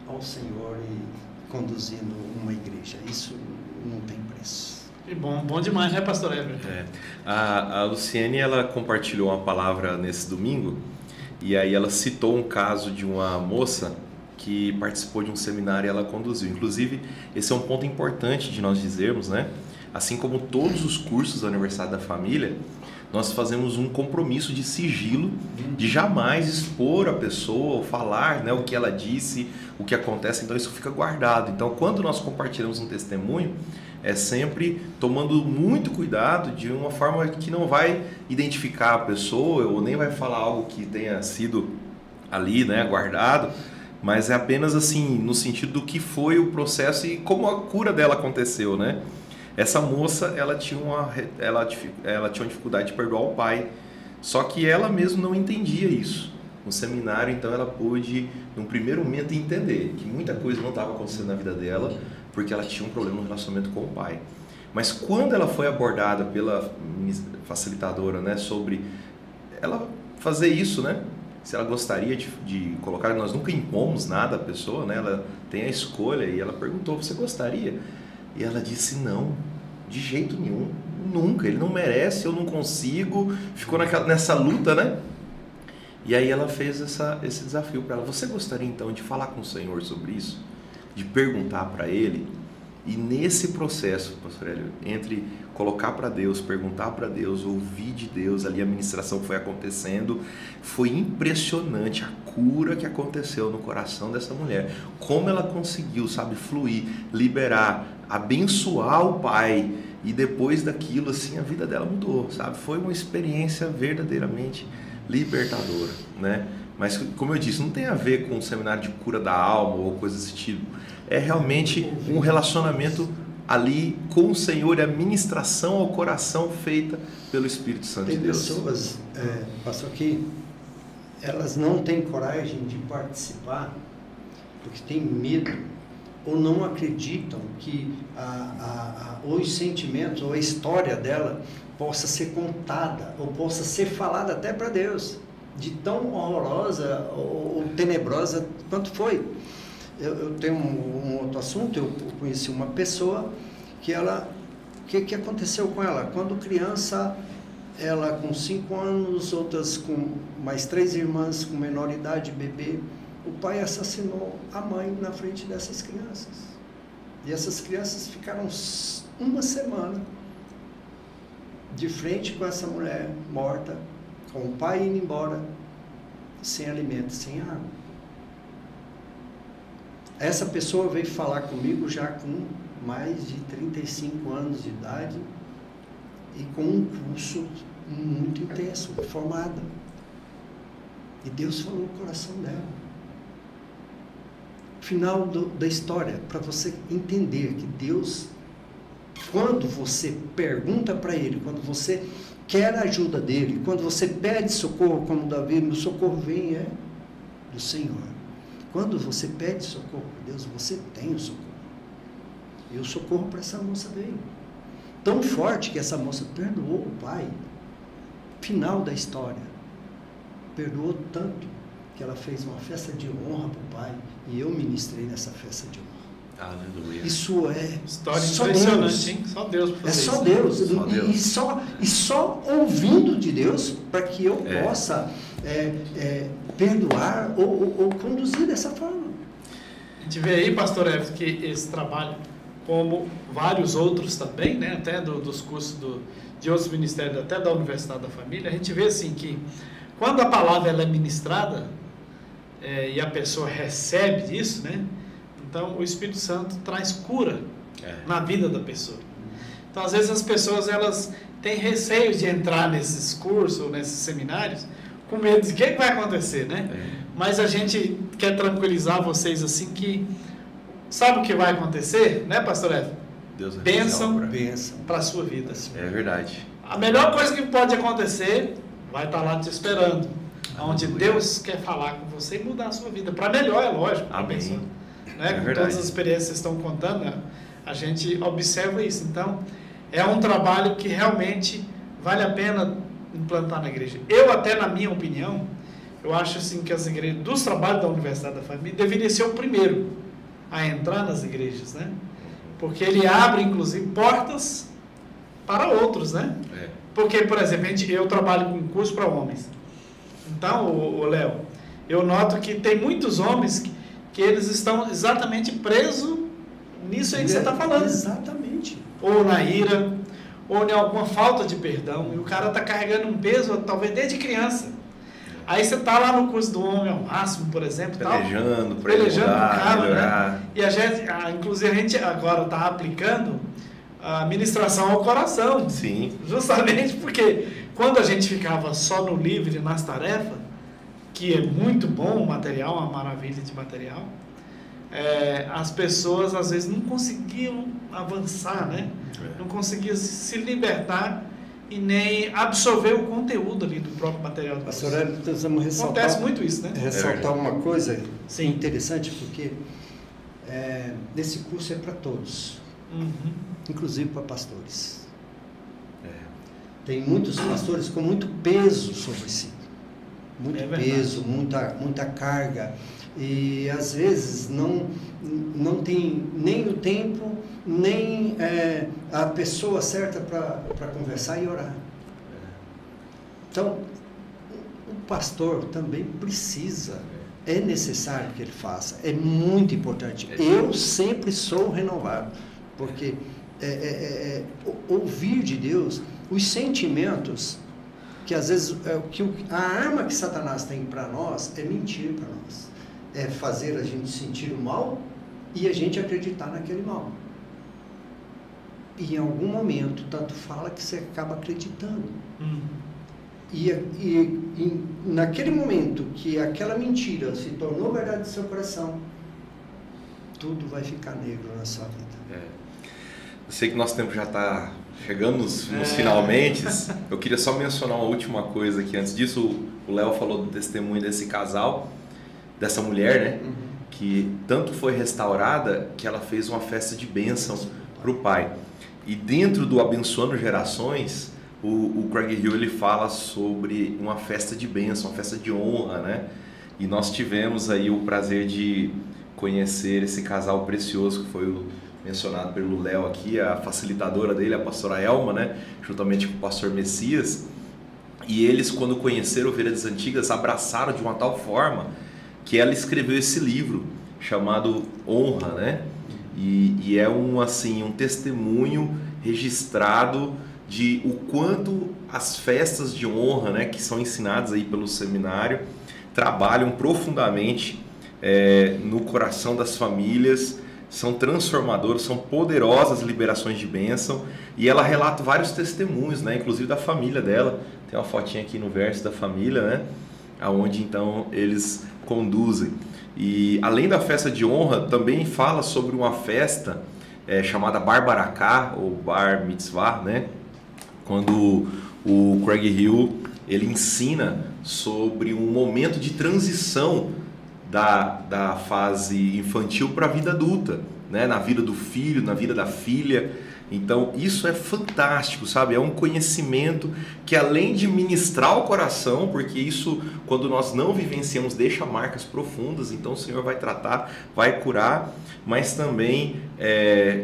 ao Senhor e conduzindo uma igreja. Isso não tem preço. Que bom demais, né, pastor Everton? A Luciene, ela compartilhou uma palavra nesse domingo, e aí ela citou um caso de uma moça que participou de um seminário e ela conduziu. Inclusive, esse é um ponto importante de nós dizermos, né? Assim como todos os cursos da Aniversário da Família, nós fazemos um compromisso de sigilo, de jamais expor a pessoa, ou falar, né, o que ela disse, o que acontece, então isso fica guardado. Então, quando nós compartilhamos um testemunho, é sempre tomando muito cuidado, de uma forma que não vai identificar a pessoa, ou nem vai falar algo que tenha sido ali, né, guardado, mas é apenas assim, no sentido do que foi o processo e como a cura dela aconteceu, né? Essa moça, ela tinha uma dificuldade de perdoar o pai, só que ela mesma não entendia isso. No seminário, então, ela pôde, num primeiro momento, entender que muita coisa não estava acontecendo na vida dela, porque ela tinha um problema no relacionamento com o pai. Mas quando ela foi abordada pela facilitadora, né, sobre ela fazer isso, né, se ela gostaria de colocar, nós nunca impomos nada à pessoa, né, ela tem a escolha, e ela perguntou, você gostaria? E ela disse, não, de jeito nenhum, nunca, ele não merece, eu não consigo, ficou nessa luta, né? E aí ela fez esse desafio para ela, você gostaria então de falar com o Senhor sobre isso? De perguntar para Ele? E nesse processo, pastor Hélio, entre colocar para Deus, perguntar para Deus, ouvir de Deus, ali a ministração foi acontecendo, foi impressionante a cura que aconteceu no coração dessa mulher, como ela conseguiu, sabe, fluir, liberar, abençoar o pai, e depois daquilo, assim, a vida dela mudou, sabe, foi uma experiência verdadeiramente libertadora, né? Mas, como eu disse, não tem a ver com um seminário de cura da alma ou coisa desse tipo, é realmente um relacionamento ali com o Senhor, e a ministração ao coração feita pelo Espírito Santo de Deus. Tem pessoas, pastor, que elas não têm coragem de participar porque têm medo ou não acreditam que os sentimentos ou a história dela possa ser contada ou possa ser falada até para Deus, de tão horrorosa ou tenebrosa quanto foi. Eu tenho um outro assunto, eu conheci uma pessoa que ela... O que aconteceu com ela? Quando criança, ela com 5 anos, outras com mais 3 irmãs com menor idade, bebê, o pai assassinou a mãe na frente dessas crianças. E essas crianças ficaram uma semana de frente com essa mulher morta, com o pai indo embora, sem alimento, sem água. Essa pessoa veio falar comigo já com mais de 35 anos de idade e com um curso muito intenso, formada. E Deus falou no coração dela. Final da história, para você entender que Deus, quando você pergunta para Ele, quando você quer a ajuda dEle, quando você pede socorro, como Davi, meu socorro vem do Senhor. Quando você pede socorro para Deus, você tem o socorro. E o socorro para essa moça veio. Tão forte que essa moça perdoou o pai. Final da história. Perdoou tanto que ela fez uma festa de honra para o pai. E eu ministrei nessa festa de honra. Aleluia. Isso é História só impressionante, Deus. hein? Só Deus para fazer É só isso. Deus. Só Deus. E só ouvindo de Deus para que eu possa perdoar ou conduzir dessa forma. A gente vê aí, pastor Everton, que esse trabalho, como vários outros também, né, até dos cursos de outros ministérios, até da Universidade da Família, a gente vê assim que quando a palavra ela é ministrada e a pessoa recebe isso, né, então o Espírito Santo traz cura na vida da pessoa. Então, às vezes as pessoas elas têm receio de entrar nesses cursos ou nesses seminários com medo de o que vai acontecer, né? Mas a gente quer tranquilizar vocês assim que sabe o que vai acontecer, né, pastor Everton? Deus Bênção Bênção. para a sua vida. É verdade. A melhor coisa que pode acontecer vai estar lá te esperando, onde Deus quer falar com você e mudar a sua vida. Para melhor, é lógico. Amém. Pessoa, né? É Com verdade. todas as experiências que vocês estão contando, né? A gente observa isso. Então, é um trabalho que realmente vale a pena implantar na igreja. Eu até, na minha opinião, eu acho assim que as igrejas, dos trabalhos da Universidade da Família, deveria ser o primeiro a entrar nas igrejas, né? Porque ele abre, inclusive, portas para outros, né? Porque, por exemplo, eu trabalho com curso para homens. Então, o Léo, eu noto que tem muitos homens que eles estão exatamente presos nisso aí que você está falando. Exatamente. Ou na ira, ou em alguma falta de perdão. E o cara está carregando um peso, talvez desde criança. Aí você está lá no curso do homem ao máximo, por exemplo, Pelejando com para ele o cara, melhorar. né? E a gente, inclusive a gente agora está aplicando a ministração ao coração. Sim. Justamente porque quando a gente ficava só no livro e nas tarefas, que é muito bom o material, uma maravilha de material, as pessoas às vezes não conseguiam avançar, né? Não conseguiam se libertar e nem absorver o conteúdo ali do próprio material do Pastor curso. Hélio, precisamos ressaltar. Acontece muito isso, né? Ressaltar uma coisa Sim. interessante, porque esse curso é para todos, inclusive para pastores. Tem muitos pastores com muito peso sobre si, muito peso, muita carga, e às vezes não tem nem o tempo, nem a pessoa certa para conversar e orar. Então, o pastor também precisa, é necessário que ele faça, é muito importante. Eu sempre sou renovado, porque ouvir de Deus, os sentimentos, que às vezes a arma que Satanás tem para nós é mentir para nós, é fazer a gente sentir o mal e a gente acreditar naquele mal. E em algum momento, tanto fala que você acaba acreditando. E naquele momento que aquela mentira se tornou verdade no seu coração, tudo vai ficar negro na sua vida. Eu sei que nosso tempo já está chegando nos finalmente. Eu queria só mencionar uma última coisa aqui. Antes disso, o Léo falou do testemunho desse casal, dessa mulher, né? Que tanto foi restaurada que ela fez uma festa de bênção para o pai. E dentro do Abençoando Gerações, o Craig Hill ele fala sobre uma festa de bênção, uma festa de honra, né? E nós tivemos aí o prazer de conhecer esse casal precioso que foi mencionado pelo Léo aqui, a facilitadora dele, a pastora Elma, né? Juntamente com o pastor Messias. E eles, quando conheceram Veredas Antigas, abraçaram de uma tal forma que ela escreveu esse livro chamado Honra, né? E é um testemunho registrado de o quanto as festas de honra, né, que são ensinadas aí pelo seminário, trabalham profundamente no coração das famílias, são transformadoras, são poderosas liberações de bênção, e ela relata vários testemunhos, né, inclusive da família dela. Tem uma fotinha aqui no verso da família, né, aonde então eles conduzem. E além da festa de honra, também fala sobre uma festa chamada Bar Baraká, ou Bar Mitzvah, né, quando o Craig Hill ele ensina sobre um momento de transição da fase infantil para a vida adulta, né? Na vida do filho, na vida da filha. Então isso é fantástico, sabe? É um conhecimento que, além de ministrar o coração, porque isso, quando nós não vivenciamos, deixa marcas profundas, então o Senhor vai tratar, vai curar, mas também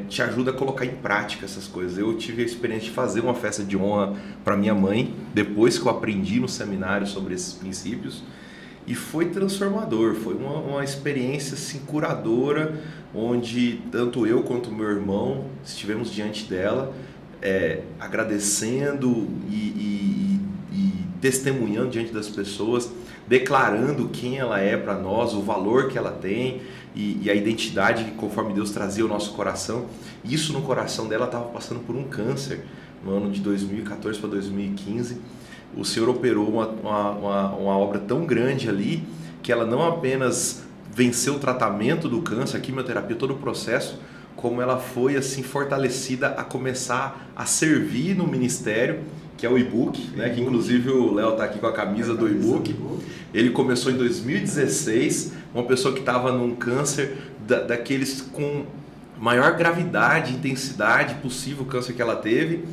te ajuda a colocar em prática essas coisas. Eu tive a experiência de fazer uma festa de honra para minha mãe, depois que eu aprendi no seminário sobre esses princípios, e foi transformador, foi uma experiência assim, curadora, onde tanto eu quanto meu irmão estivemos diante dela, agradecendo e testemunhando diante das pessoas, declarando quem ela é para nós, o valor que ela tem e a identidade que conforme Deus trazia ao nosso coração. Isso no coração dela estava passando por um câncer no ano de 2014 para 2015. O Senhor operou uma obra tão grande ali que ela não apenas venceu o tratamento do câncer, a quimioterapia, todo o processo, como ela foi assim fortalecida a começar a servir no ministério, que é o e-book, né? Que inclusive o Léo está aqui com a camisa do e-book. Ele começou em 2016, uma pessoa que estava num câncer daqueles com maior gravidade, intensidade possível, o câncer que ela teve.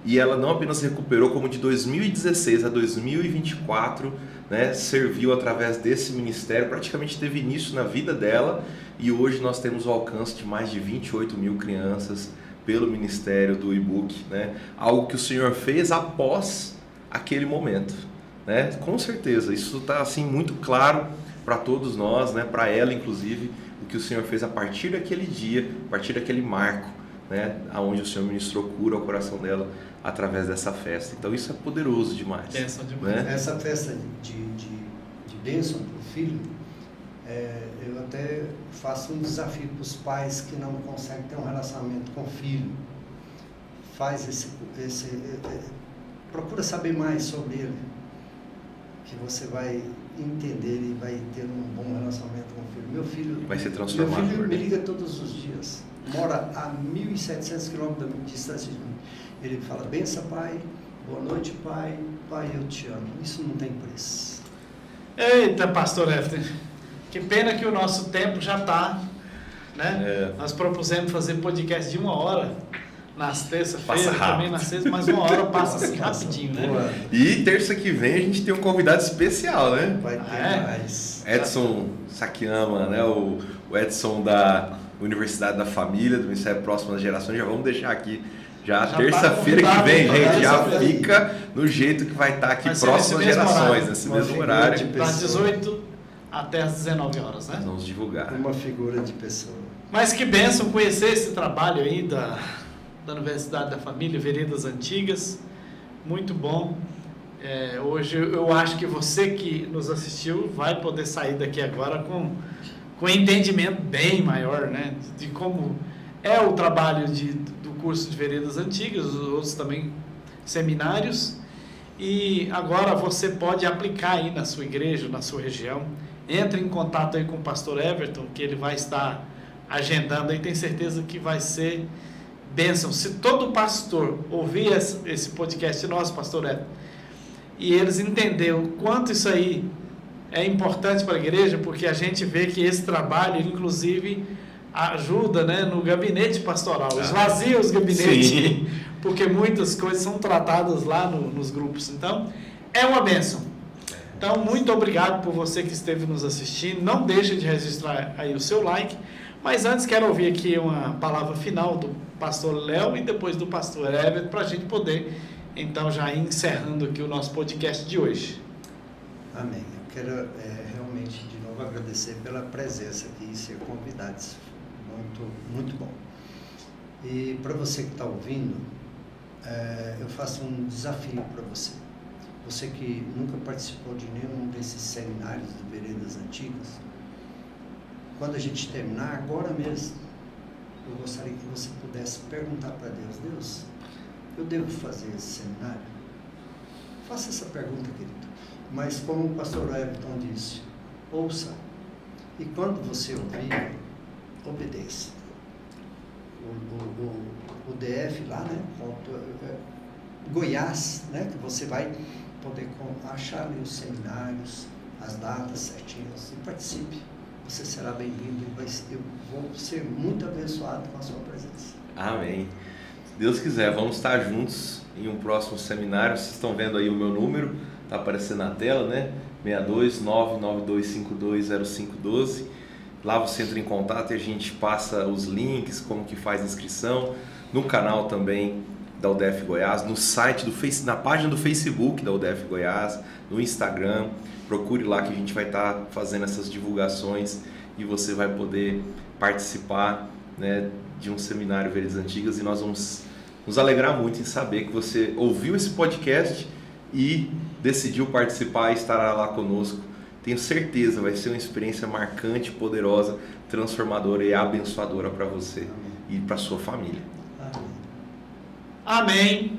E ela não apenas recuperou, como de 2016 a 2024, né, serviu através desse ministério, praticamente teve início na vida dela, e hoje nós temos o alcance de mais de 28 mil crianças pelo ministério do e-book, né, algo que o Senhor fez após aquele momento, né, com certeza, isso está assim, muito claro para todos nós, né, para ela inclusive, o que o Senhor fez a partir daquele dia, a partir daquele marco, né, onde o Senhor ministrou cura ao coração dela através dessa festa. Então isso é poderoso demais. Bênção demais. Né? Essa festa de bênção para o filho, eu até faço um desafio para os pais que não conseguem ter um relacionamento com o filho. Faz procura saber mais sobre ele, que você vai entender e vai ter um bom relacionamento com o filho. Meu filho vai ser transformador. Meu filho me liga todos os dias. Mora a 1.700 quilômetros de distância de mim. Ele fala: benção, pai, boa noite, pai, pai, eu te amo. Isso não tem preço. Eita, pastor Efter, que pena que o nosso tempo já está, né? Nós propusemos fazer podcast de 1 hora nas terça-feiras, também nas sextas, mas 1 hora passa assim rapidinho, né? Boa. E terça que vem a gente tem um convidado especial, né? Vai ter mais. Edson Sakiyama, né? O Edson da Universidade da Família, do Ministério Próximo das Gerações. Já vamos deixar aqui. Já terça-feira que vem, gente, já fica no jeito que vai estar aqui, próximas gerações, nesse mesmo horário. Das 18 até as 19 horas, né? Nós vamos divulgar. Uma figura de pessoa. Mas que bênção conhecer esse trabalho aí da Universidade da Família, Veredas Antigas. Muito bom. Hoje eu acho que você que nos assistiu vai poder sair daqui agora com um entendimento bem maior, né? De como é o trabalho do curso de Veredas Antigas, os outros também seminários, e agora você pode aplicar aí na sua igreja, na sua região. Entre em contato aí com o pastor Everton, que ele vai estar agendando aí, tem certeza que vai ser bênção. Se todo pastor ouvir esse podcast nosso, pastor Everton, e eles entenderem o quanto isso aí é importante para a igreja, porque a gente vê que esse trabalho, inclusive, ajuda, né, no gabinete pastoral, esvazia os gabinetes, sim, porque muitas coisas são tratadas lá nos grupos. Então, é uma bênção. Então, muito obrigado por você que esteve nos assistindo. Não deixe de registrar aí o seu like. Mas antes, quero ouvir aqui uma palavra final do pastor Léo e depois do pastor Everett, para a gente poder, então, já ir encerrando aqui o nosso podcast de hoje. Amém. Eu quero realmente, de novo, agradecer pela presença aqui e ser convidados. Muito, muito bom. E para você que está ouvindo, eu faço um desafio para você. Você que nunca participou de nenhum desses seminários de Veredas Antigas, quando a gente terminar, agora mesmo, eu gostaria que você pudesse perguntar para Deus: Deus, eu devo fazer esse seminário? Faça essa pergunta, querido. Mas como o pastor Everton disse, ouça. E quando você ouvir, obedeça. O DF lá, né? Goiás, né? Que você vai poder achar ali os seminários, as datas certinhas, e participe. Você será bem-vindo e eu vou ser muito abençoado com a sua presença. Amém. Se Deus quiser, vamos estar juntos em um próximo seminário. Vocês estão vendo aí o meu número, está aparecendo na tela, né? 62992520512. Lá você entra em contato e a gente passa os links, como que faz a inscrição, no canal também da UDF Goiás, no site na página do Facebook da UDF Goiás, no Instagram. Procure lá que a gente vai estar fazendo essas divulgações e você vai poder participar, né, de um seminário Veredas Antigas, e nós vamos nos alegrar muito em saber que você ouviu esse podcast e decidiu participar e estará lá conosco. Tenho certeza, vai ser uma experiência marcante, poderosa, transformadora e abençoadora para você. Amém. E para sua família. Amém.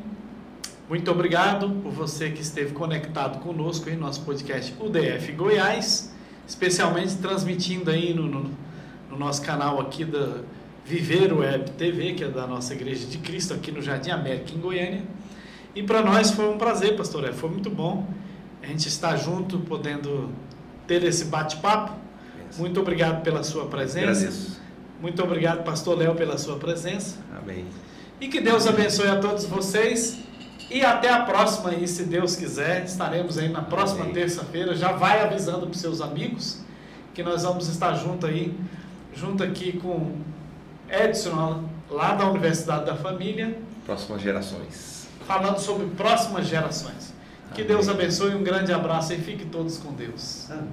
Muito obrigado por você que esteve conectado conosco em nosso podcast UDF Goiás, especialmente transmitindo aí no nosso canal aqui da Viver Web TV, que é da nossa Igreja de Cristo, aqui no Jardim América, em Goiânia. E para nós foi um prazer, pastor F, foi muito bom a gente estar junto, podendo ter esse bate-papo. Muito obrigado pela sua presença. Agradeço. Muito obrigado, pastor Léo, pela sua presença. Amém. E que Deus abençoe a todos vocês. E até a próxima, e se Deus quiser, estaremos aí na próxima terça-feira. Já vai avisando para os seus amigos que nós vamos estar junto aqui com Edson, lá da Universidade da Família. Próximas gerações. Falando sobre próximas gerações. Que Deus abençoe, um grande abraço e fiquem todos com Deus. Amém.